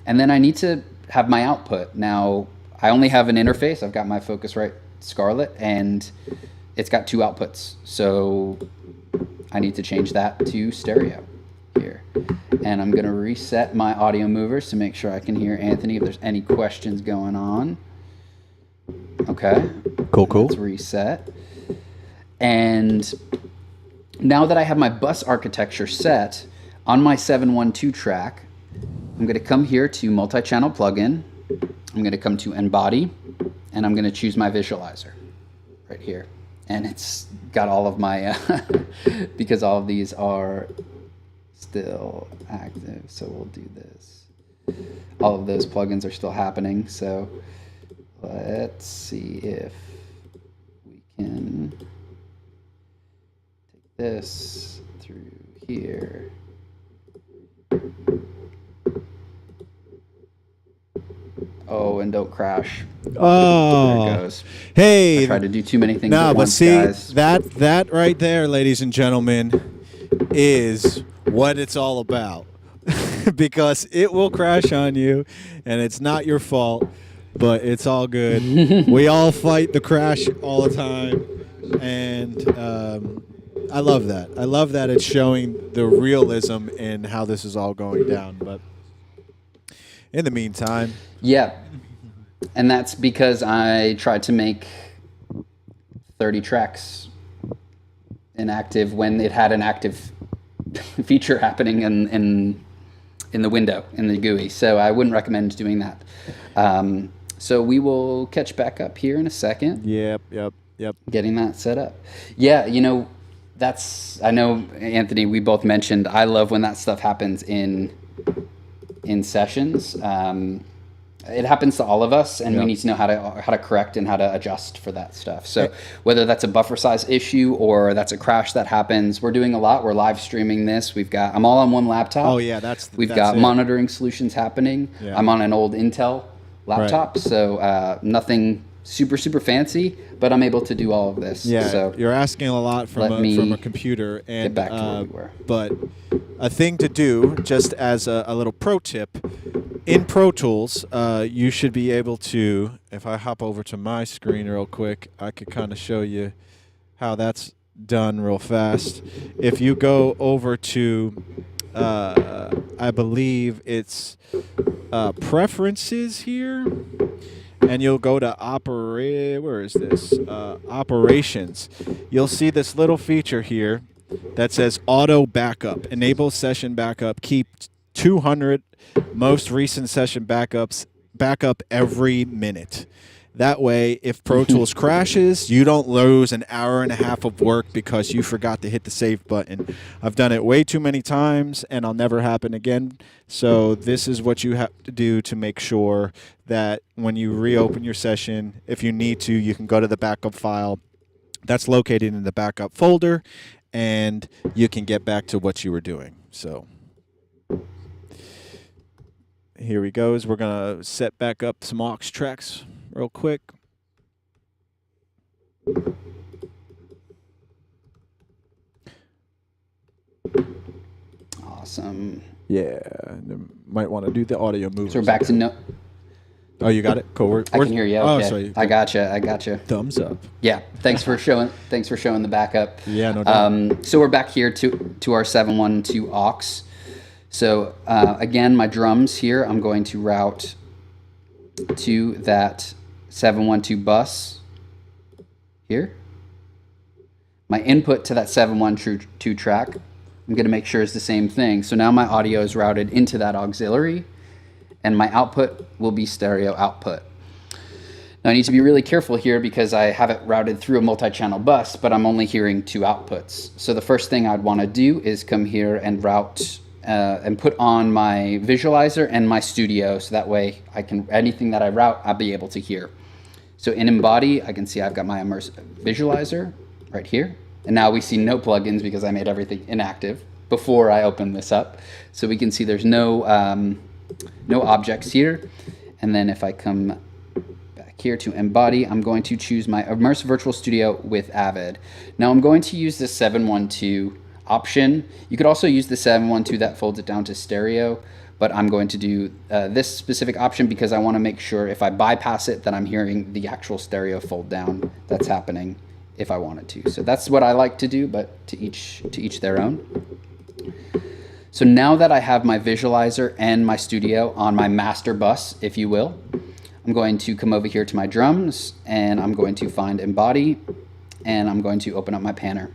And then I need to have my output. Now, I only have an interface. I've got my Focusrite Scarlett, and it's got 2 outputs. So I need to change that to stereo here. And I'm going to reset my audio movers to make sure I can hear Anthony if there's any questions going on. Okay.
Cool.
Let's reset. And now that I have my bus architecture set on my 712 track, I'm going to come here to multi-channel plugin. I'm going to come to Embody, and I'm going to choose my visualizer right here. And it's got all of my, because all of these are still active, so we'll do this. All of those plugins are still happening, so let's see if we can take this through here. Oh, and don't crash.
Oh,
There it goes.
Hey,
I tried to do too many things
no,
at
but
once,
see
guys.
that right there, ladies and gentlemen, is what it's all about. Because it will crash on you, and it's not your fault, but it's all good. We all fight the crash all the time, and I love that. I love that it's showing the realism in how this is all going down. But in the meantime,
Yeah. And that's because I tried to make 30 tracks inactive when it had an active feature happening in the window, in the GUI. So I wouldn't recommend doing that. So we will catch back up here in a second.
yep.
Getting that set up. Yeah, I know, Anthony, we both mentioned, I love when that stuff happens in sessions. It happens to all of us, and we need to know how to correct and how to adjust for that stuff. So whether that's a buffer size issue or that's a crash that happens, we're doing a lot. We're live streaming this. I'm all on one laptop.
Oh yeah,
We've
that's
got
it.
monitoring solutions happening.
Yeah.
I'm on an old Intel laptop, so nothing super fancy, but I'm able to do all of this.
Yeah,
so
you're asking a lot from a computer, and
get back to where we were.
But a thing to do, just as a little pro tip, in Pro Tools, you should be able to. If I hop over to my screen real quick, I could kind of show you how that's done real fast. If you go over to, I believe it's preferences here. And you'll go to operations. You'll see this little feature here that says auto backup. Enable session backup. Keep 200 most recent session backup every minute. That way, if Pro Tools crashes, you don't lose an hour and a half of work because you forgot to hit the save button. I've done it way too many times, and I'll never happen again. So this is what you have to do to make sure that when you reopen your session, if you need to, you can go to the backup file that's located in the backup folder, and you can get back to what you were doing. So here he goes. We're going to set back up some aux tracks real quick.
Awesome.
Yeah, might want to do the audio moves.
So we're back to no.
Oh, you got it. Cool.
I can hear you. Okay.
Oh, so
I gotcha.
thumbs up.
Yeah. Thanks for showing the backup.
Yeah, no doubt.
So we're back here to our 712 aux. So again, my drums here, I'm going to route to that 712 bus here. My input to that 712 track, I'm going to make sure is the same thing. So now my audio is routed into that auxiliary, and my output will be stereo output. Now I need to be really careful here because I have it routed through a multi-channel bus, but I'm only hearing 2 outputs. So the first thing I'd want to do is come here and route and put on my visualizer and my studio, so that way anything that I route, I'll be able to hear. So in Embody, I can see I've got my immersive visualizer right here. And now we see no plugins because I made everything inactive before I opened this up. So we can see there's no objects here. And then if I come back here to Embody, I'm going to choose my Immersive Virtual Studio with Avid. Now I'm going to use the 712 option. You could also use the 712 that folds it down to stereo, but I'm going to do this specific option because I want to make sure if I bypass it that I'm hearing the actual stereo fold down that's happening if I wanted to. So that's what I like to do, but to each their own. So now that I have my visualizer and my studio on my master bus, if you will, I'm going to come over here to my drums and I'm going to find Embody and I'm going to open up my panner.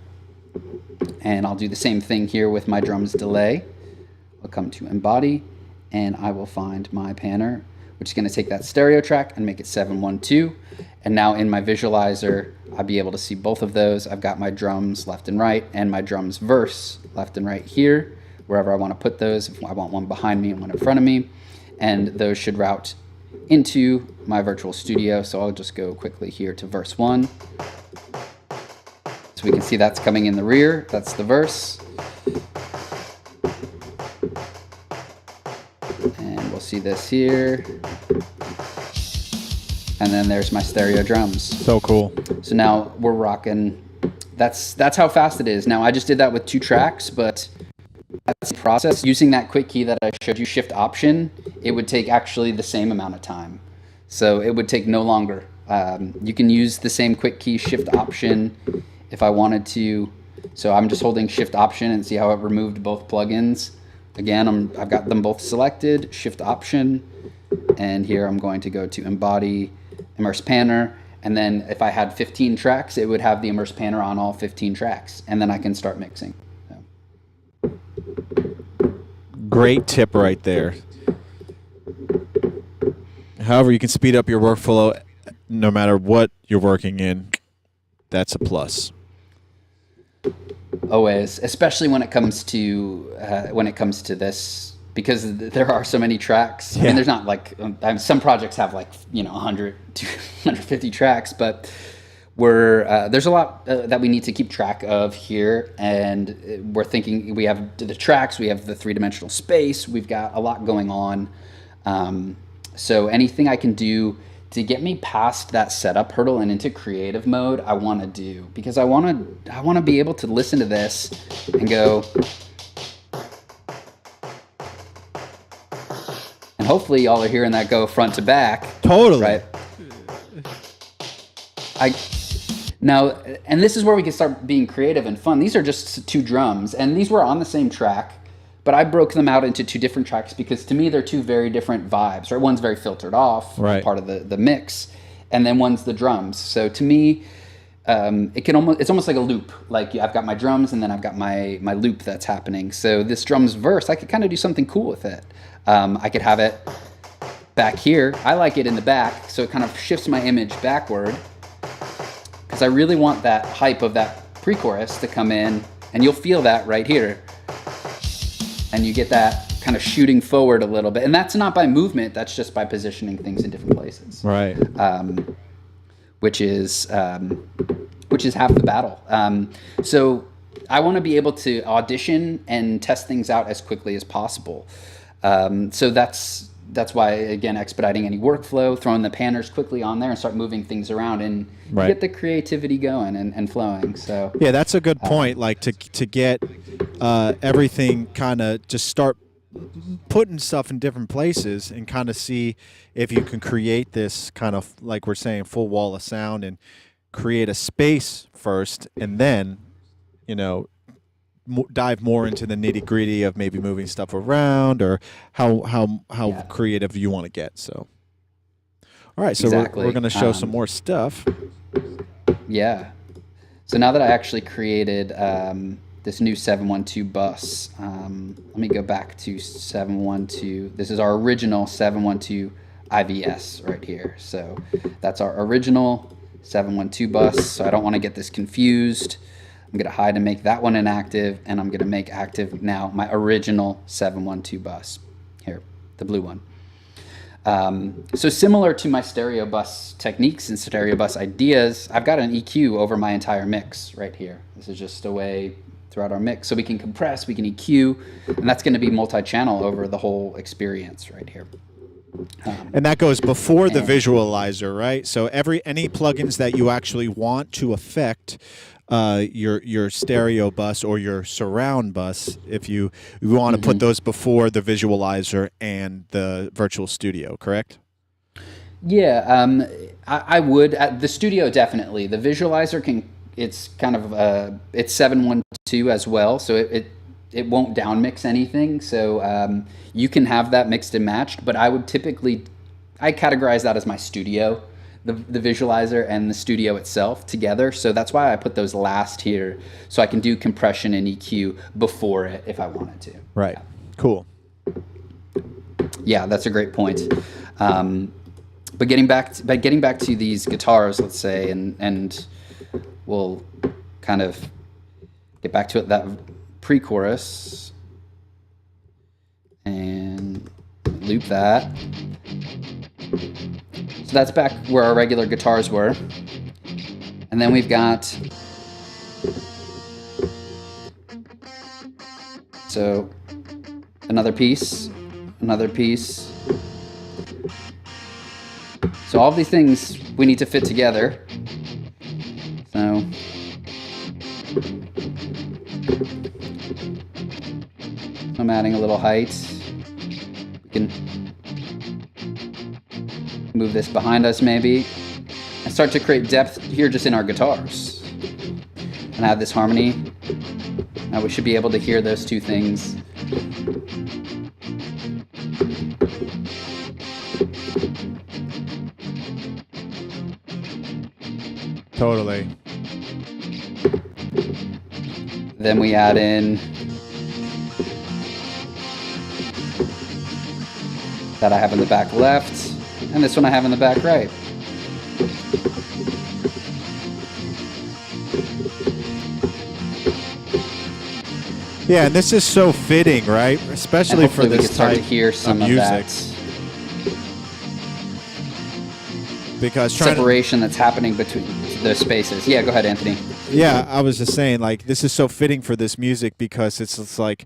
And I'll do the same thing here with my drums delay. I'll come to Embody and I will find my panner, which is going to take that stereo track and make it 712. And now in my visualizer, I'll be able to see both of those. I've got my drums left and right and my drums verse left and right here, wherever I want to put those. If I want one behind me and one in front of me. And those should route into my virtual studio. So I'll just go quickly here to verse 1. So we can see that's coming in the rear. That's the verse. And we'll see this here. And then there's my stereo drums.
So cool.
So now we're rocking that's how fast it is. Now I just did that with 2 tracks, but that's the process. Using that quick key that I showed you, Shift Option, it would take actually the same amount of time. So it would take no longer. You can use the same quick key, Shift Option, if I wanted to. So I'm just holding Shift Option and see how it removed both plugins. Again, I've got them both selected, Shift Option, and here I'm going to go to Embody, Immerse Panner, and then if I had 15 tracks, it would have the Immerse Panner on all 15 tracks, and then I can start mixing. So.
Great tip right there. However, you can speed up your workflow no matter what you're working in. That's a plus.
Always, especially when it comes to this, because there are so many tracks.
Yeah.
I mean, there's not like some projects have like 100 to 150 tracks, but there's a lot that we need to keep track of here, and we're thinking we have the tracks, we have the 3-dimensional space, we've got a lot going on. So anything I can do to get me past that setup hurdle and into creative mode, I want to do, because I want to be able to listen to this and go, and hopefully y'all are hearing that go front to back.
Totally.
Right. Now, and this is where we can start being creative and fun. These are just 2 drums, and these were on the same track, but I broke them out into 2 different tracks because to me they're 2 very different vibes. Right, one's very filtered off,
right,
part of the mix, and then one's the drums. So to me, it's almost like a loop. Like I've got my drums and then I've got my loop that's happening. So this drums verse, I could kind of do something cool with it. I could have it back here. I like it in the back, so it kind of shifts my image backward, because I really want that hype of that pre-chorus to come in, and you'll feel that right here. And you get that kind of shooting forward a little bit. And that's not by movement, that's just by positioning things in different places.
Right.
Which is half the battle. So I want to be able to audition and test things out as quickly as possible. So that's why, again, expediting any workflow, throwing the panners quickly on there and start moving things around and
right,
get the creativity going and flowing. So
yeah, that's a good point. Like to get everything kind of just start putting stuff in different places and kind of see if you can create this kind of, like we're saying, full wall of sound, and create a space first, and then, dive more into the nitty gritty of maybe moving stuff around or how creative you want to get. So, all right, so
exactly.
we're going to show some more stuff.
Yeah. So now that I actually created this new 712 bus, let me go back to 712. This is our original 712 IVS right here. So that's our original 712 bus. So I don't want to get this confused. I'm going to hide and make that one inactive, and I'm going to make active now my original 712 bus. Here, the blue one. So similar to my stereo bus techniques and stereo bus ideas, I've got an EQ over my entire mix right here. This is just a way throughout our mix. So we can compress, we can EQ, and that's going to be multi-channel over the whole experience right here.
And that goes before the visualizer, right? So any plugins that you actually want to affect your stereo bus or your surround bus, if you want to put those before the visualizer and the virtual studio, correct?
Yeah, I would. At the studio, definitely. The visualizer it's kind of it's 712 as well, so it won't down mix anything. So you can have that mixed and matched, but I categorize that as my studio. The visualizer and the studio itself together. So that's why I put those last here, so I can do compression and EQ before it if I wanted to.
Right.
Yeah.
Cool.
Yeah, that's a great point. But getting back to these guitars, let's say, and we'll kind of get back to it, that pre-chorus, and loop that. So that's back where our regular guitars were. And then we've got, so another piece. So all of these things we need to fit together. So I'm adding a little height. We can move this behind us maybe and start to create depth here just in our guitars. And add this harmony. Now we should be able to hear those two things.
Totally.
Then we add in that I have in the back left, and this one I have in the back right.
Yeah, and this is so fitting, right? Especially
And
for
hopefully we
this
can start
type
to hear some
of
of
music.
that
Because trying to,
separation that's happening between those spaces. Yeah, go ahead, Anthony.
yeah, I was just saying, like, this is so fitting for this music because it's like,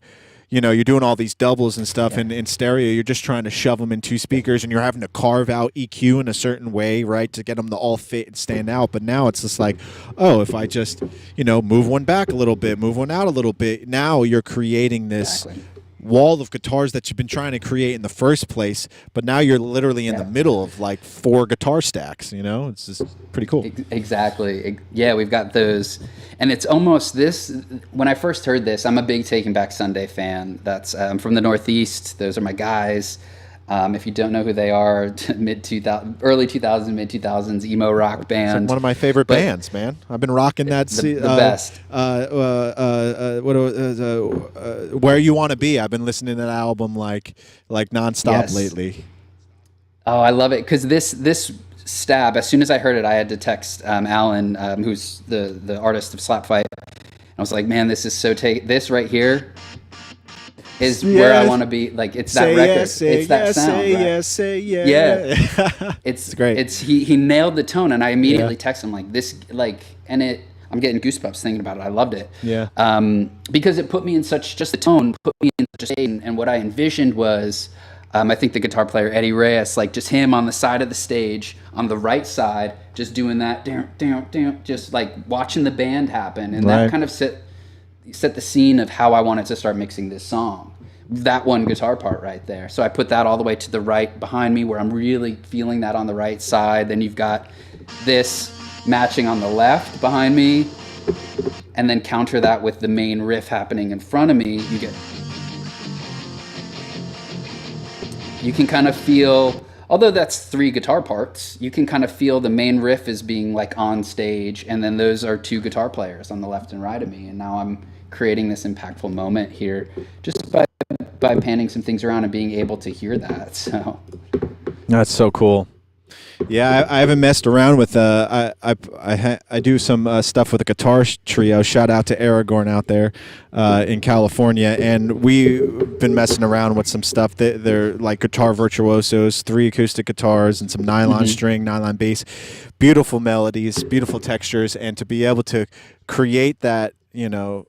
you know, you're doing all these doubles and stuff, and in stereo, you're just trying to shove them in two speakers, and you're having to carve out EQ in a certain way, right, to get them to all fit and stand out. But now it's just like, oh, if I just, you know, move one back a little bit, move one out a little bit, now you're creating this wall of guitars that you've been trying to create in the first place, but now you're literally in the middle of like 4 guitar stacks, you know? It's just pretty cool.
Exactly. Yeah, we've got those. And it's almost this, when I first heard this, I'm a big Taking Back Sunday fan. That's I'm from the Northeast. Those are my guys. If you don't know who they are, early 2000s, mid 2000s emo rock band.
It's one of my favorite bands, man. I've been rocking that.
The best.
Where You Want to Be. I've been listening to that album like nonstop lately.
Oh, I love it because this stab. As soon as I heard it, I had to text Alan, who's the artist of Slap Fight. I was like, man, this is so this right here is where I want to be. Like, it's that record.
Yes,
it's that sound.
Say
right?
yes, say yes.
Yeah. It's
great.
He nailed the tone, and I immediately texted him like this, I'm getting goosebumps thinking about it. I loved it.
Yeah.
Because it put me in just the tone, put me in such a state, and what I envisioned was, I think the guitar player Eddie Reyes, like just him on the side of the stage, on the right side, just doing that, just like watching the band happen, and that kind of set the scene of how I wanted to start mixing this song. That one guitar part right there. So I put that all the way to the right behind me where I'm really feeling that on the right side. Then you've got this matching on the left behind me, and then counter that with the main riff happening in front of me. You can kind of feel, although that's 3 guitar parts, you can kind of feel the main riff is being like on stage, and then those are 2 guitar players on the left and right of me, and now I'm creating this impactful moment here just by panning some things around and being able to hear that. So
that's so cool. Yeah, I haven't messed around with I do some stuff with a guitar trio. Shout out to Aragorn out there in California, and we've been messing around with some stuff. They're like guitar virtuosos, 3 acoustic guitars and some nylon string, nylon bass, beautiful melodies, beautiful textures, and to be able to create that, you know,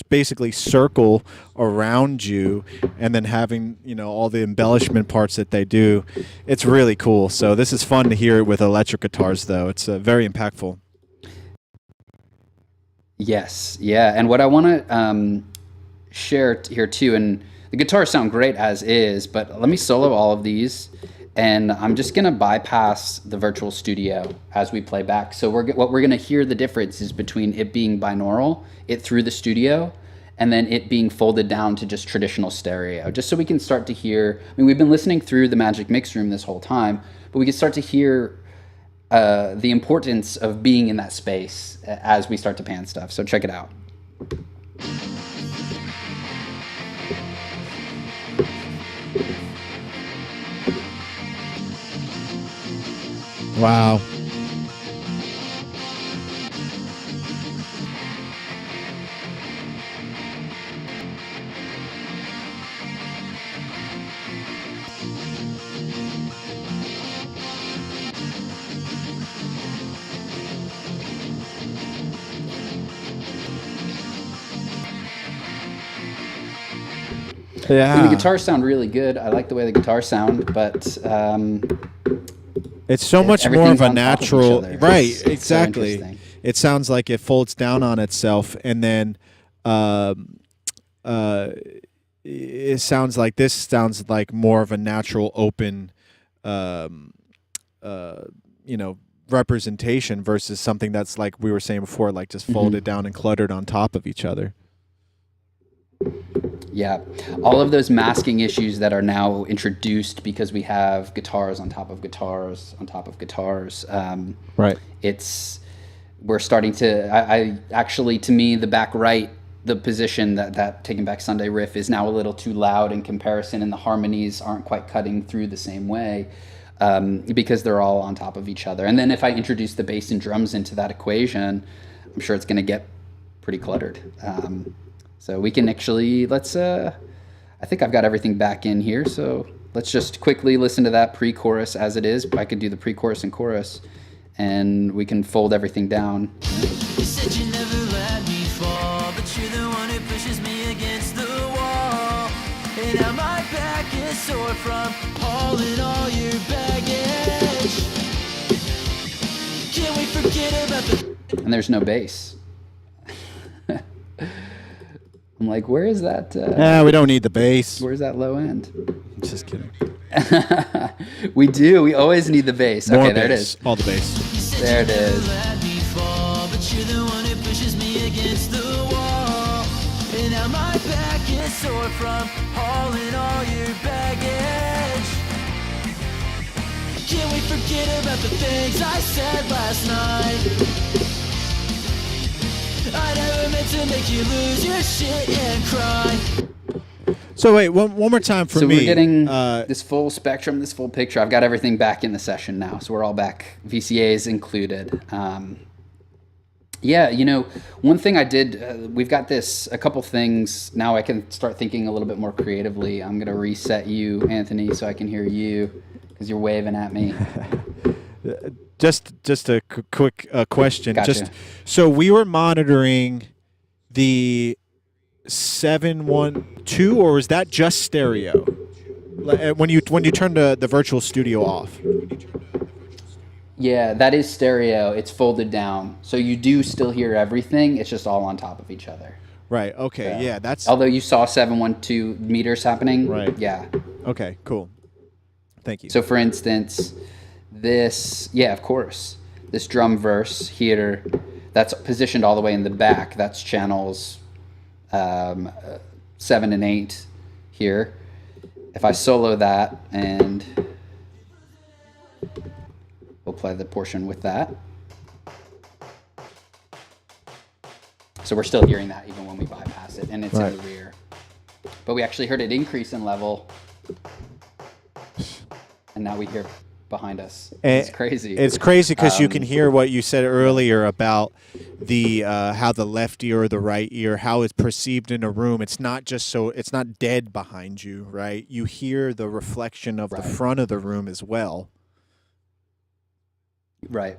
basically circle around you, and then having, you know, all the embellishment parts that they do, it's really cool. So this is fun to hear it with electric guitars, though. It's very impactful.
Yes, yeah, and what I want to share here too, and the guitars sound great as is, but let me solo all of these, and I'm just gonna bypass the virtual studio as we play back. So what we're gonna hear the difference is between it being binaural, it through the studio, and then it being folded down to just traditional stereo, just so we can start to hear. I mean, we've been listening through the Magic Mix Room this whole time, but we can start to hear the importance of being in that space as we start to pan stuff. So check it out.
Wow. Yeah.
And the guitars sound really good. I like the way the guitars sound, but
it's so much more of a
everything's on top of each
natural,
other.
right?
It's so
Exactly.
interesting.
It sounds like it folds down on itself, and then um, uh, it sounds like this sounds like more of a natural, open, um, uh, you know, representation versus something that's like we were saying before, like just folded down and cluttered on top of each other.
Yeah, all of those masking issues that are now introduced because we have guitars on top of guitars on top of guitars.
Right.
We're starting to. I actually, to me, the back right, the position that Taking Back Sunday riff is now a little too loud in comparison, and the harmonies aren't quite cutting through the same way because they're all on top of each other. And then if I introduce the bass and drums into that equation, I'm sure it's going to get pretty cluttered. So we can actually, I think I've got everything back in here. So let's just quickly listen to that pre-chorus as it is. I could do the pre-chorus and chorus, and we can fold everything down.
You said you never let me fall, but you're the one who pushes me against the wall. And now my back is sore from hauling all your baggage. Can we forget about the...
And there's no bass. I'm like, where is that?
We don't need the bass.
Where's that low end?
Just kidding.
We do. We always need the bass.
More
Okay, there it
bass.
is.
All the bass.
There it is.
Let me fall, but you're the one who pushes me against the wall. And now my back is sore from hauling all your baggage. Can we forget about the things I said last night? I never meant to make you lose your shit and cry.
So wait, one more time for
So
me.
we're getting this full spectrum, this full picture. I've got everything back in the session now, so we're all back, VCAs included. Yeah, one thing I did, we've got a couple things. Now I can start thinking a little bit more creatively. I'm going to reset you, Anthony, so I can hear you, because you're waving at me.
Just a quick question.
Gotcha.
So we were monitoring the 712, or is that just stereo? When you turn the virtual studio off?
Yeah, that is stereo. It's folded down, so you do still hear everything. It's just all on top of each other.
Right. Okay.
So,
yeah. That's.
Although you saw 712 meters happening.
Right.
Yeah.
Okay. Cool. Thank you.
So for instance, of course, this drum verse here, that's positioned all the way in the back. That's channels 7 and 8 here. If I solo that, and we'll play the portion with that. So we're still hearing that even when we bypass it, and it's in the rear. But we actually heard it increase in level, and now we hear behind us. It's crazy.
It's crazy because you can hear what you said earlier about the how the left ear or the right ear, how it's perceived in a room. It's not dead behind you, right? You hear the reflection of the front of the room as well.
Right.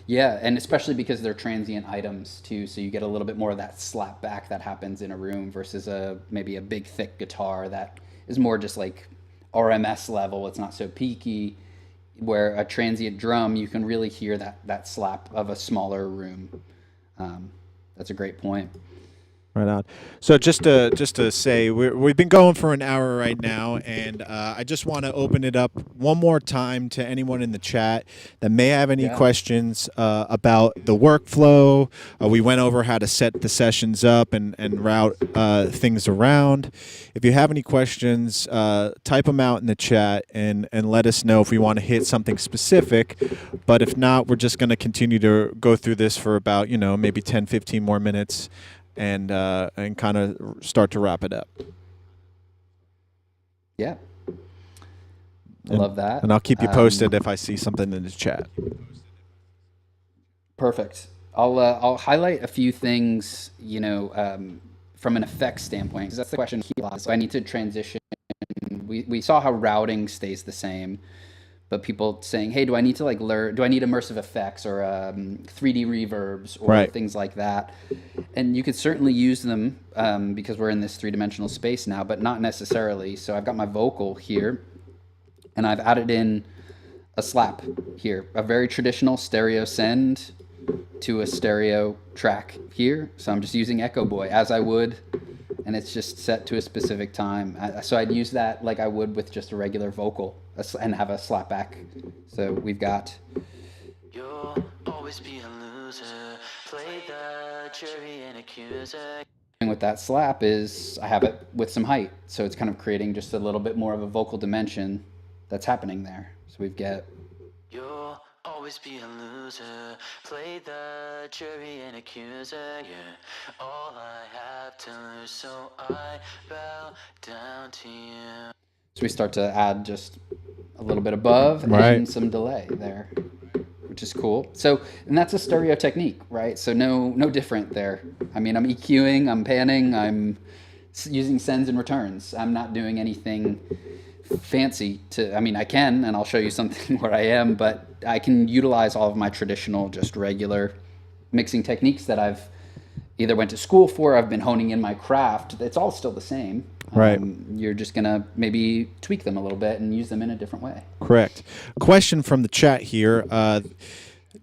Yeah, and especially because they're transient items too, so you get a little bit more of that slap back that happens in a room versus maybe a big thick guitar that is more just like RMS level. It's not so peaky. Where a transient drum, you can really hear that slap of a smaller room. That's a great point.
Right on. So just to say, we've been going for an hour right now, and I just want to open it up one more time to anyone in the chat that may have any questions about the workflow. We went over how to set the sessions up and route things around. If you have any questions, type them out in the chat and let us know if we want to hit something specific. But if not, we're just going to continue to go through this for about, maybe 10, 15 more minutes. And kind of start to wrap it up.
Yeah, I love that.
And I'll keep you posted if I see something in the chat.
Perfect. I'll highlight a few things, from an effects standpoint, because that's the question. So I need to transition. We saw how routing stays the same. But people saying, hey, do I need to learn, do I need immersive effects or 3D reverbs or things like that? And you could certainly use them because we're in this three-dimensional space now, but not necessarily. So I've got my vocal here, and I've added in a slap here, a very traditional stereo send to a stereo track here. So I'm just using Echo Boy as I would, and it's just set to a specific time. So I'd use that like I would with just a regular vocal and have a slapback. So we've got...
You'll always be a loser. Play the jury and accuser.
With that slap is I have it with some height. So it's kind of creating just a little bit more of a vocal dimension that's happening there. So we've got...
You'll always be a loser. Play the jury and accuser. Yeah, all I have to lose, so I bow down to you.
So we start to add just a little bit above
Right.
and some delay there, which is cool. So, and that's a stereo technique, right? So no different there. I mean, I'm EQing, I'm panning, I'm using sends and returns. I'm not doing anything fancy I mean, I can, and I'll show you something where I am, but I can utilize all of my traditional, just regular mixing techniques that I've either went to school for, I've been honing in my craft. It's all still the same.
Right.
You're just going to maybe tweak them a little bit and use them in a different way.
Correct. Question from the chat here.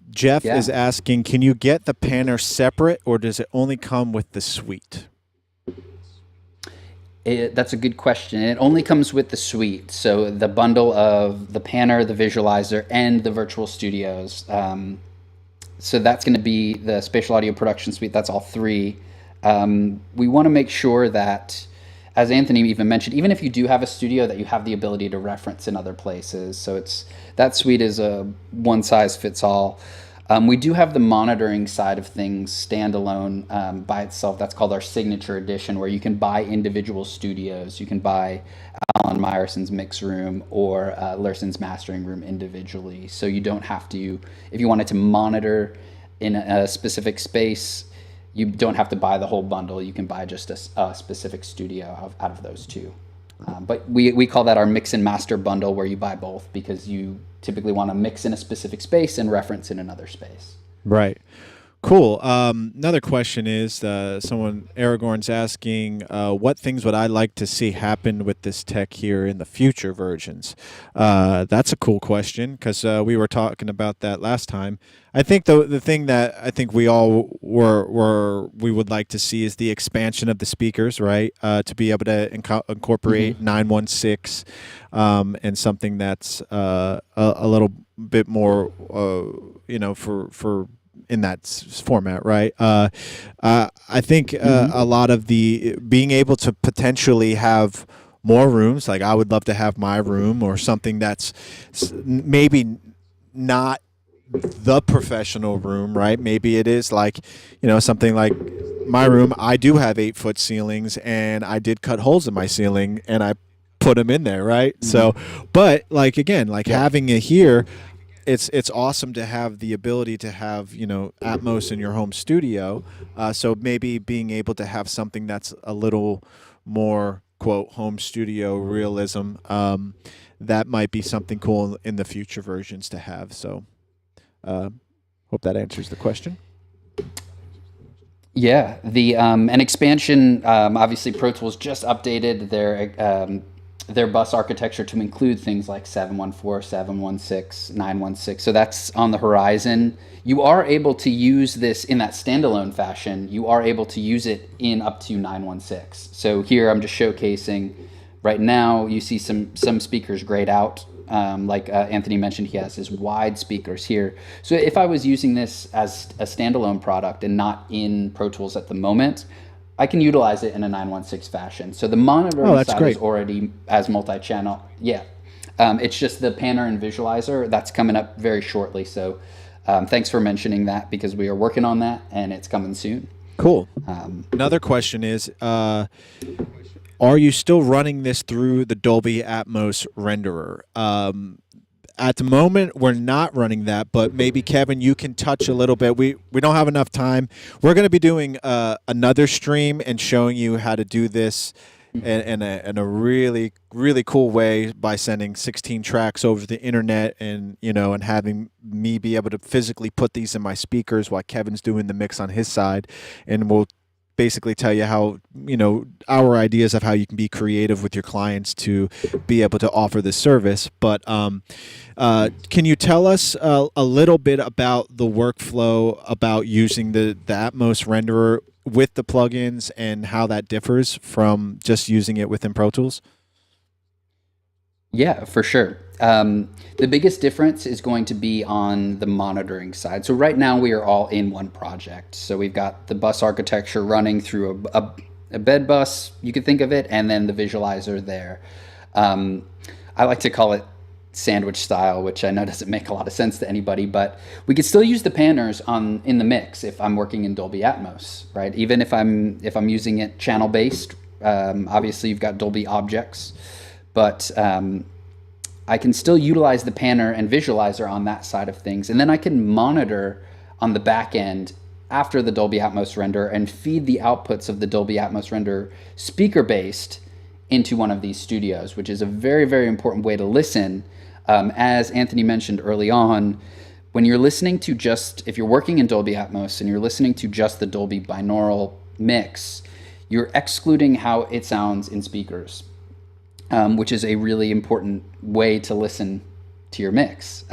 Jeff is asking, can you get the panner separate, or does it only come with the suite?
That's a good question. It only comes with the suite. So the bundle of the panner, the visualizer, and the virtual studios. So that's going to be the spatial audio production suite. That's all three. We want to make sure that, as Anthony even mentioned, even if you do have a studio, that you have the ability to reference in other places. So that suite is a one size fits all. We do have the monitoring side of things standalone by itself. That's called our signature edition, where you can buy individual studios. You can buy Alan Meyerson's mix room or Lerson's mastering room individually. So you don't have to, if you wanted to monitor in a specific space, you don't have to buy the whole bundle. You can buy just a specific studio out of those two. But we call that our mix and master bundle, where you buy both because you typically want to mix in a specific space and reference in another space.
Right. Cool. Another question is, Aragorn's asking, what things would I like to see happen with this tech here in the future versions? That's a cool question, because we were talking about that last time. I think the thing that I think we all we would like to see is the expansion of the speakers, right? To be able to incorporate 916 and something that's a little bit more, for in that format, right? I think a lot of the being able to potentially have more rooms, like I would love to have my room or something that's maybe not the professional room, right? Maybe it is like, something like my room. I do have 8-foot ceilings, and I did cut holes in my ceiling and I put them in there, right? So, but like, again, like having it here, it's awesome to have the ability to have, Atmos in your home studio. So maybe being able to have something that's a little more, quote, home studio realism, that might be something cool in the future versions to have. So hope that answers the question.
Yeah, an expansion, obviously Pro Tools just updated their bus architecture to include things like 714, 716, 916. So that's on the horizon. You are able to use this in that standalone fashion. You are able to use it in up to 916. So here I'm just showcasing. Right now you see some speakers grayed out. Like Anthony mentioned, he has his wide speakers here. So if I was using this as a standalone product and not in Pro Tools at the moment, I can utilize it in a 916 fashion. So the monitoring side is already as multi-channel. Yeah. It's just the panner and visualizer that's coming up very shortly. So thanks for mentioning that, because we are working on that and it's coming soon.
Cool. Another question is, are you still running this through the Dolby Atmos renderer? At the moment, we're not running that, but maybe, Kevin, you can touch a little bit. We don't have enough time. We're going to be doing another stream and showing you how to do this in a really, really cool way by sending 16 tracks over the internet and having me be able to physically put these in my speakers while Kevin's doing the mix on his side. And we'll basically tell you how, our ideas of how you can be creative with your clients to be able to offer this service. But can you tell us a little bit about the workflow about using the Atmos renderer with the plugins and how that differs from just using it within Pro Tools?
Yeah, for sure. The biggest difference is going to be on the monitoring side. So right now we are all in one project. So we've got the bus architecture running through a bed bus, you could think of it, and then the visualizer there. I like to call it sandwich style, which I know doesn't make a lot of sense to anybody, but we could still use the panners in the mix if I'm working in Dolby Atmos, right? Even if I'm using it channel based, obviously you've got Dolby objects, but I can still utilize the panner and visualizer on that side of things. And then I can monitor on the back end after the Dolby Atmos render and feed the outputs of the Dolby Atmos render speaker-based into one of these studios, which is a very, very important way to listen. As Anthony mentioned early on, when you're listening to if you're working in Dolby Atmos and you're listening to just the Dolby binaural mix, you're excluding how it sounds in speakers. Which is a really important way to listen to your mix.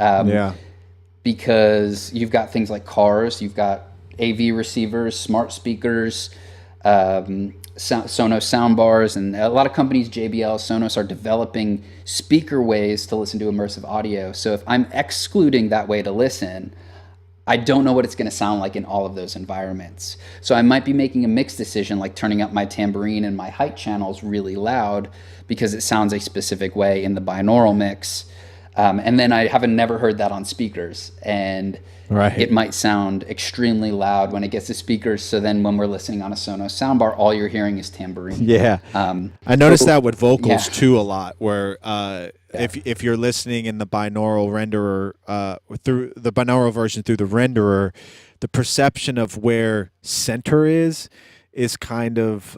Because you've got things like cars, you've got AV receivers, smart speakers, Sonos soundbars, and a lot of companies, JBL, Sonos, are developing speaker ways to listen to immersive audio. So if I'm excluding that way to listen, I don't know what it's going to sound like in all of those environments. So I might be making a mix decision, like turning up my tambourine and my height channels really loud because it sounds a specific way in the binaural mix. And then I haven't never heard that on speakers. And it might sound extremely loud when it gets to speakers. So then when we're listening on a Sonos soundbar, all you're hearing is tambourine.
Yeah. I noticed that with vocals too a lot, where if you're listening in the binaural renderer, through the binaural version through the renderer, the perception of where center is kind of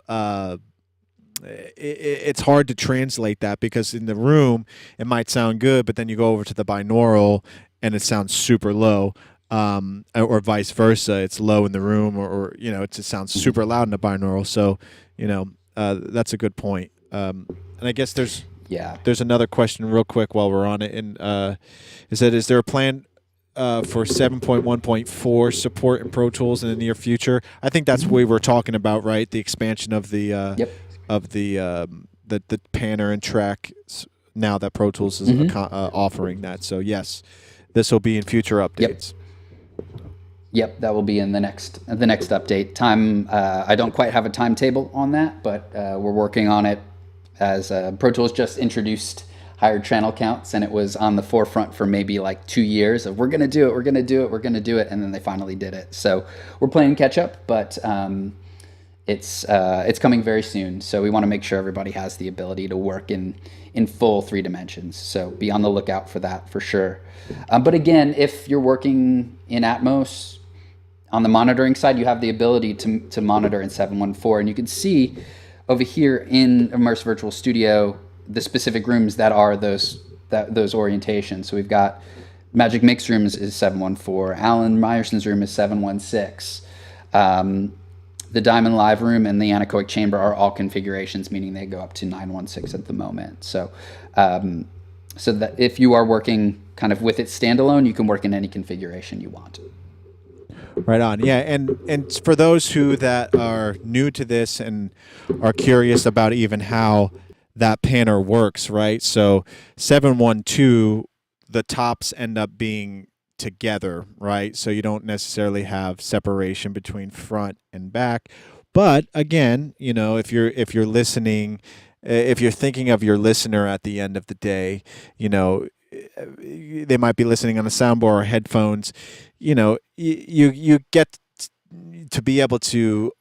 it's hard to translate that, because in the room it might sound good, but then you go over to the binaural and it sounds super low, or vice versa. It's low in the room, or it just sounds super loud in the binaural. So that's a good point. And I guess there's another question real quick while we're on it, and is there a plan for 7.1.4 support in Pro Tools in the near future? I think that's what we were talking about, right? The expansion of the the panner and track now that Pro Tools is offering that. So yes, this will be in future updates.
Yep, that will be in the next update. I don't quite have a timetable on that, but we're working on it, as Pro Tools just introduced higher channel counts, and it was on the forefront for maybe like 2 years of we're gonna do it, and then they finally did it. So we're playing catch up, but it's coming very soon. So we want to make sure everybody has the ability to work in full 3 dimensions. So be on the lookout for that for sure. But again, if you're working in Atmos on the monitoring side, you have the ability to monitor in 7.1.4, and you can see over here in Immersive Virtual Studio the specific rooms that are those orientations. So we've got Magic Mix Rooms is 7.1.4, Alan Myerson's room is 7.1.6. The Diamond Live Room and the Anechoic Chamber are all configurations, meaning they go up to 9.1.6 at the moment. So so that if you are working kind of with it standalone, you can work in any configuration you want.
Right on. Yeah, and for those that are new to this and are curious about even how that panner works, right? So 7.1.2, the tops end up being together, right? So you don't necessarily have separation between front and back. But again, if you're listening, if you're thinking of your listener at the end of the day, they might be listening on a soundbar or headphones. You get to be able to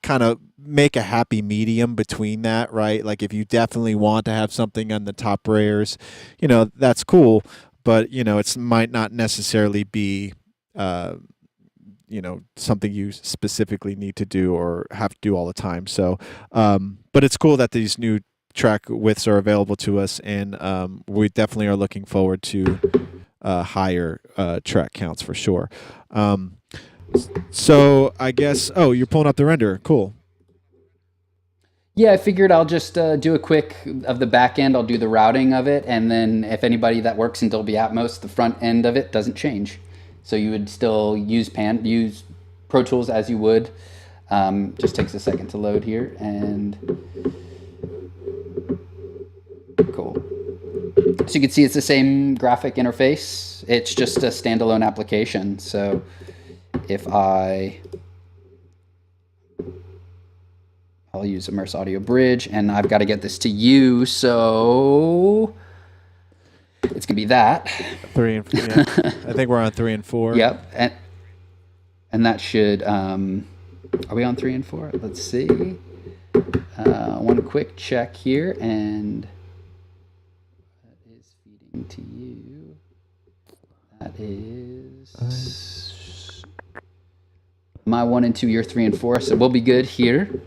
kind of make a happy medium between that, right? Like if you definitely want to have something on the top prayers, that's cool, but it might not necessarily be something you specifically need to do or have to do all the time. So but it's cool that these new track widths are available to us, and we definitely are looking forward to higher track counts for sure. So I guess. Oh, you're pulling up the renderer. Cool.
Yeah, I figured I'll just do a quick of the back end. I'll do the routing of it, and then if anybody that works in Dolby Atmos, the front end of it doesn't change. So you would still use Pro Tools as you would. Just takes a second to load here, and cool. So you can see it's the same graphic interface. It's just a standalone application. So if I'll use Immersive Audio Bridge, and I've got to get this to you, so it's gonna be that.
3 and 4. Yeah. I think we're on 3 and 4.
Yep, and that should. Are we on 3 and 4? Let's see. One quick check here, and that is feeding to you. That is my 1 and 2. You're 3 and 4, so we'll be good here.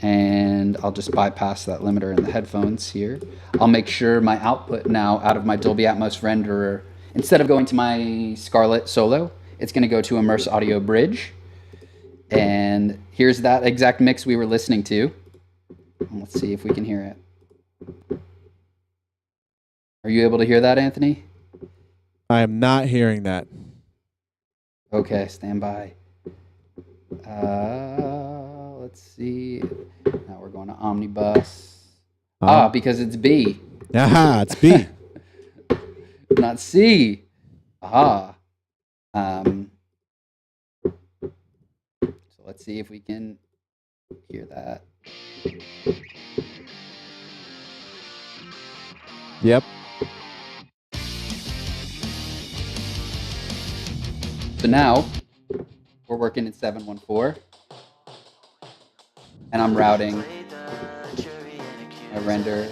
And I'll just bypass that limiter in the headphones here. I'll make sure my output now out of my Dolby Atmos renderer, instead of going to my Scarlett Solo, it's going to go to Immersive Audio Bridge. And here's that exact mix we were listening to. Let's see if we can hear it. Are you able to hear that, Anthony?
I am not hearing that.
Okay, stand by. Let's see. Now we're going to Omnibus. Because it's B.
Aha, it's B.
Not C. Aha. So let's see if we can hear that.
Yep.
So now we're working in 714, and I'm routing my render.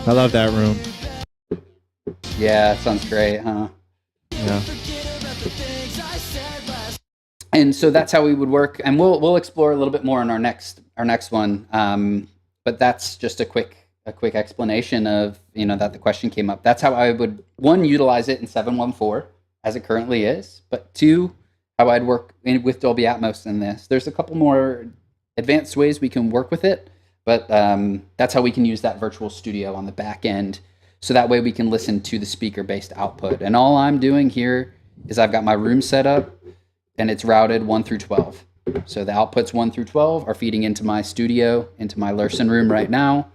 I love that room.
Yeah, sounds great, huh?
Yeah.
And so that's how we would work, and we'll explore a little bit more in our next one. But that's just a quick explanation of that the question came up. That's how I would utilize it in 714 as it currently is, but 2, how I'd work with Dolby Atmos in this. There's a couple more advanced ways we can work with it, but that's how we can use that virtual studio on the back end. So that way we can listen to the speaker-based output. And all I'm doing here is I've got my room set up, and it's routed 1 through 12. So the outputs 1 through 12 are feeding into my studio, into my Lursen room right now,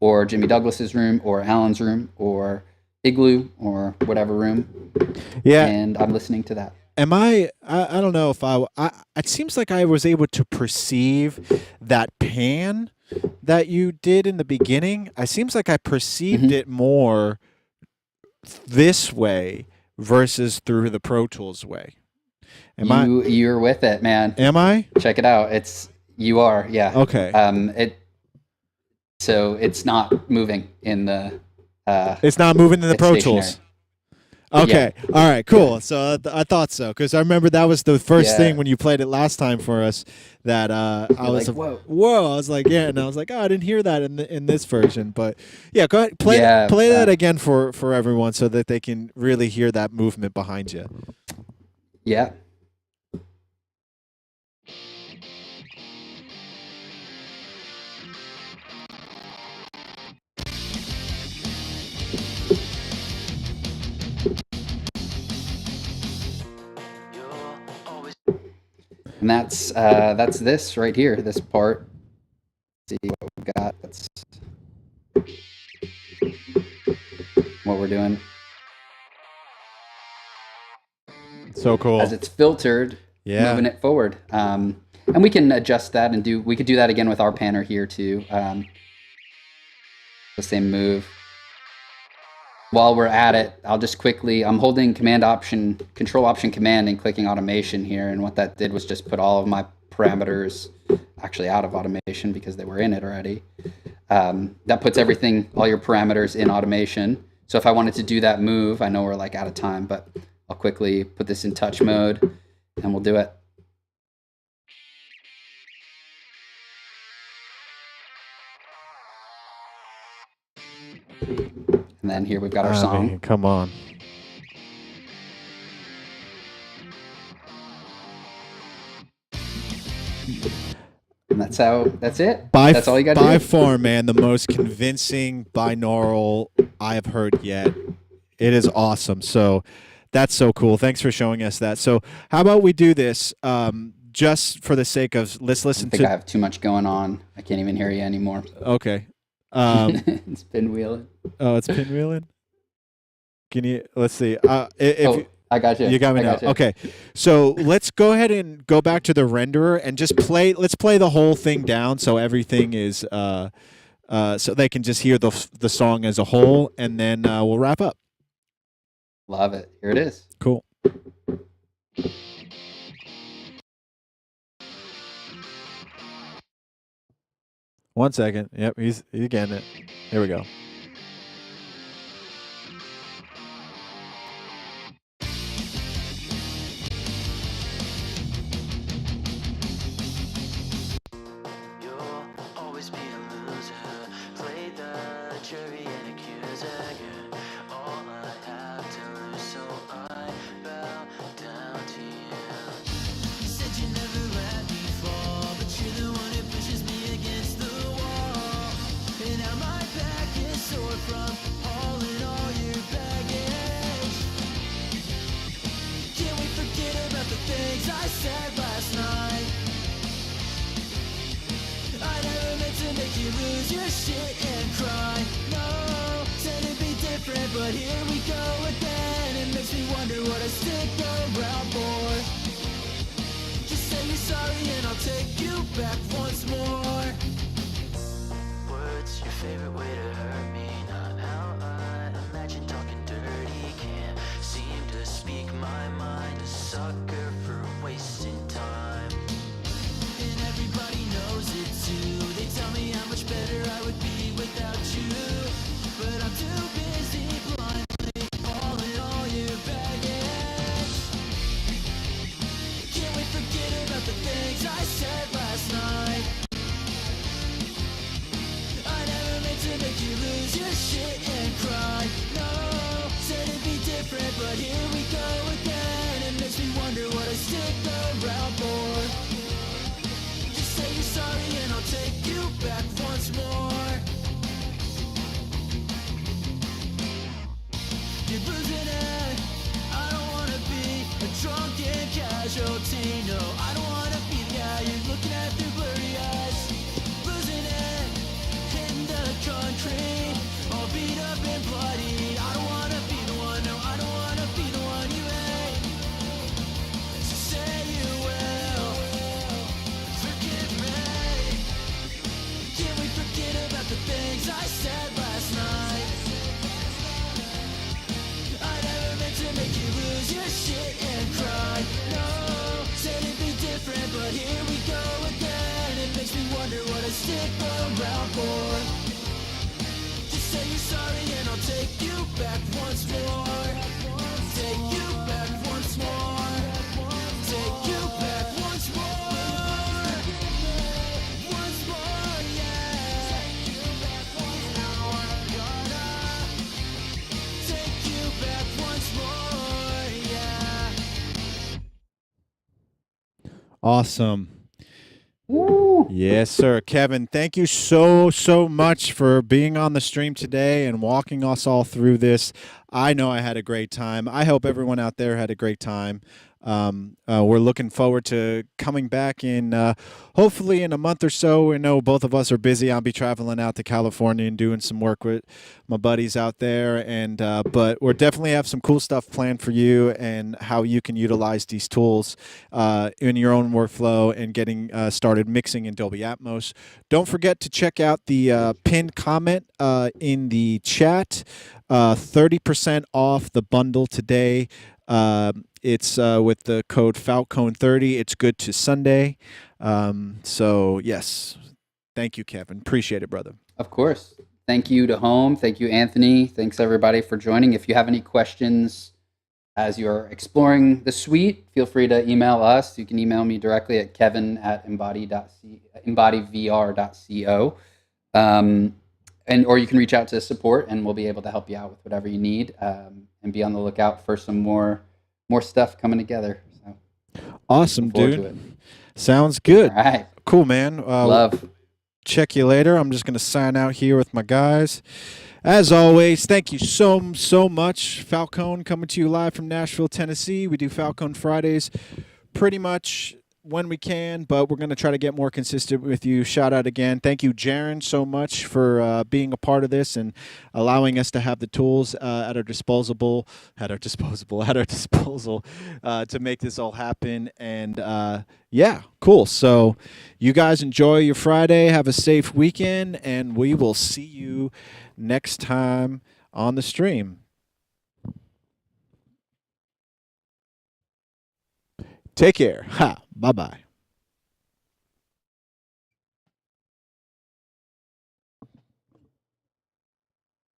or Jimmy Douglas's room, or Alan's room, or Igloo, or whatever room.
Yeah.
And I'm listening to that.
Am I don't know if it seems like I was able to perceive that pan that you did in the beginning. It seems like I perceived it more this way versus through the Pro Tools way.
You're with it, man.
Am I?
Check it out. You are, yeah.
Okay.
So it's not moving in the.
It's not moving in the Pro
stationary.
Tools. Okay. Yeah. All right. Cool. So I thought so, because I remember that was the first thing when you played it last time for us. That I was
like, whoa.
I was like, yeah, and I was like, oh, I didn't hear that in this version, but yeah, go ahead, play that again for everyone so that they can really hear that movement behind you.
Yeah. And that's this right here, this part. Let's see what we've got. That's what we're doing.
So cool.
As it's filtered, moving it forward. And we can adjust that and we could do that again with our panner here too. The same move. While we're at it, I'll just quickly, I'm holding Control Option Command and clicking automation here. And what that did was just put all of my parameters actually out of automation because they were in it already. That puts everything, all your parameters in automation. So if I wanted to do that move, I know we're like out of time, but I'll quickly put this in touch mode and we'll do it. And then here we've got our song.
mean, come on.
And that's it.
By
That's all you got to do.
By far, man, the most convincing binaural I have heard yet. It is awesome. So that's so cool. Thanks for showing us that. So how about we do this just for the sake of, let's listen
I think
to.
I have too much going on. I can't even hear you anymore.
Okay.
It's pinwheeling.
Oh, it's pinwheeling? Can you, let's see. If
I got you.
You got me now. Okay. So let's go ahead and go back to the renderer and just let's play the whole thing down so everything is, so they can just hear the song as a whole, and then we'll wrap up.
Love it. Here it is.
Cool. One second. Yep, he's getting it. Here we go.
You'll always be a loser. Play the jury and accuser. You're all I have to lose, so I bow down to you. You said you never let me fall, but you're the one who pushes me against the wall. And now my back is sore from hauling all your baggage. Can we forget about the things I said last night? I never meant to make you lose your shit and cry. No, said it'd be different, but here we go again. It makes me wonder what I stick around for. Just say you're sorry and I'll take you back once more. Words, your favorite way to hurt me. Not how I imagine talking dirty. Can't seem to speak my mind. A sucker for wasting time. And everybody knows it too. They tell me how much better I would be without you. But I'm too busy blindly hauling all your baggage. Can we forget about the things I said last night? I never meant to make you lose your shit and cry. No, said it'd be different, but here we go again. It makes me wonder what I stick around for. Say you're sorry and I'll take you back once more. You're losing it. I don't wanna be a drunken casualty. No, I don't wanna be the guy you're looking at through blurry eyes. Losing it in the country, all beat up and bloody. I don't wanna be the one. No, I don't wanna be the one you hate. So say you will. Forgive me. Can we forget about the things I said last night? I never meant to make you lose your shit and cry. No, said it'd be different, but here we go again. It makes me wonder what I stick around for. Just say you're sorry and I'll take you back once more. Take you back once more. Take you back once more. Once more, yeah. Take you back once more, yeah.
Awesome.
Woo.
Yes, sir. Kevin, thank you so much for being on the stream today and walking us all through this. I know I had a great time. I hope everyone out there had a great time. We're looking forward to coming back in hopefully in a month or so. I know both of us are busy. I'll be traveling out to California and doing some work with my buddies out there, and but we'll definitely have some cool stuff planned for you and how you can utilize these tools in your own workflow and getting started mixing in Dolby Atmos. Don't forget to check out the pinned comment in the chat. 30% off the bundle today. It's with the code Falcone30. It's good to Sunday. So, yes. Thank you, Kevin. Appreciate it, brother.
Of course. Thank you to Home. Thank you, Anthony. Thanks, everybody, for joining. If you have any questions As you're exploring the suite, feel free to email us. You can email me directly at kevin@embodivr.co. Or you can reach out to support, and we'll be able to help you out with whatever you need. And be on the lookout for some more stuff coming together. So,
Awesome,
look forward to
dude.
it.
Sounds good.
All right.
Cool, man.
Love.
Check you later. I'm just going to sign out here with my guys. As always, thank you so much. Falcone coming to you live from Nashville, Tennessee. We do Falcone Fridays pretty much when we can, but we're going to try to get more consistent with you. Shout out again. Thank you, Jaron, so much for being a part of this and allowing us to have the tools at our disposal to make this all happen. And yeah, cool. So you guys enjoy your Friday. Have a safe weekend, and we will see you next time on the stream. Take care. Ha. Bye-bye.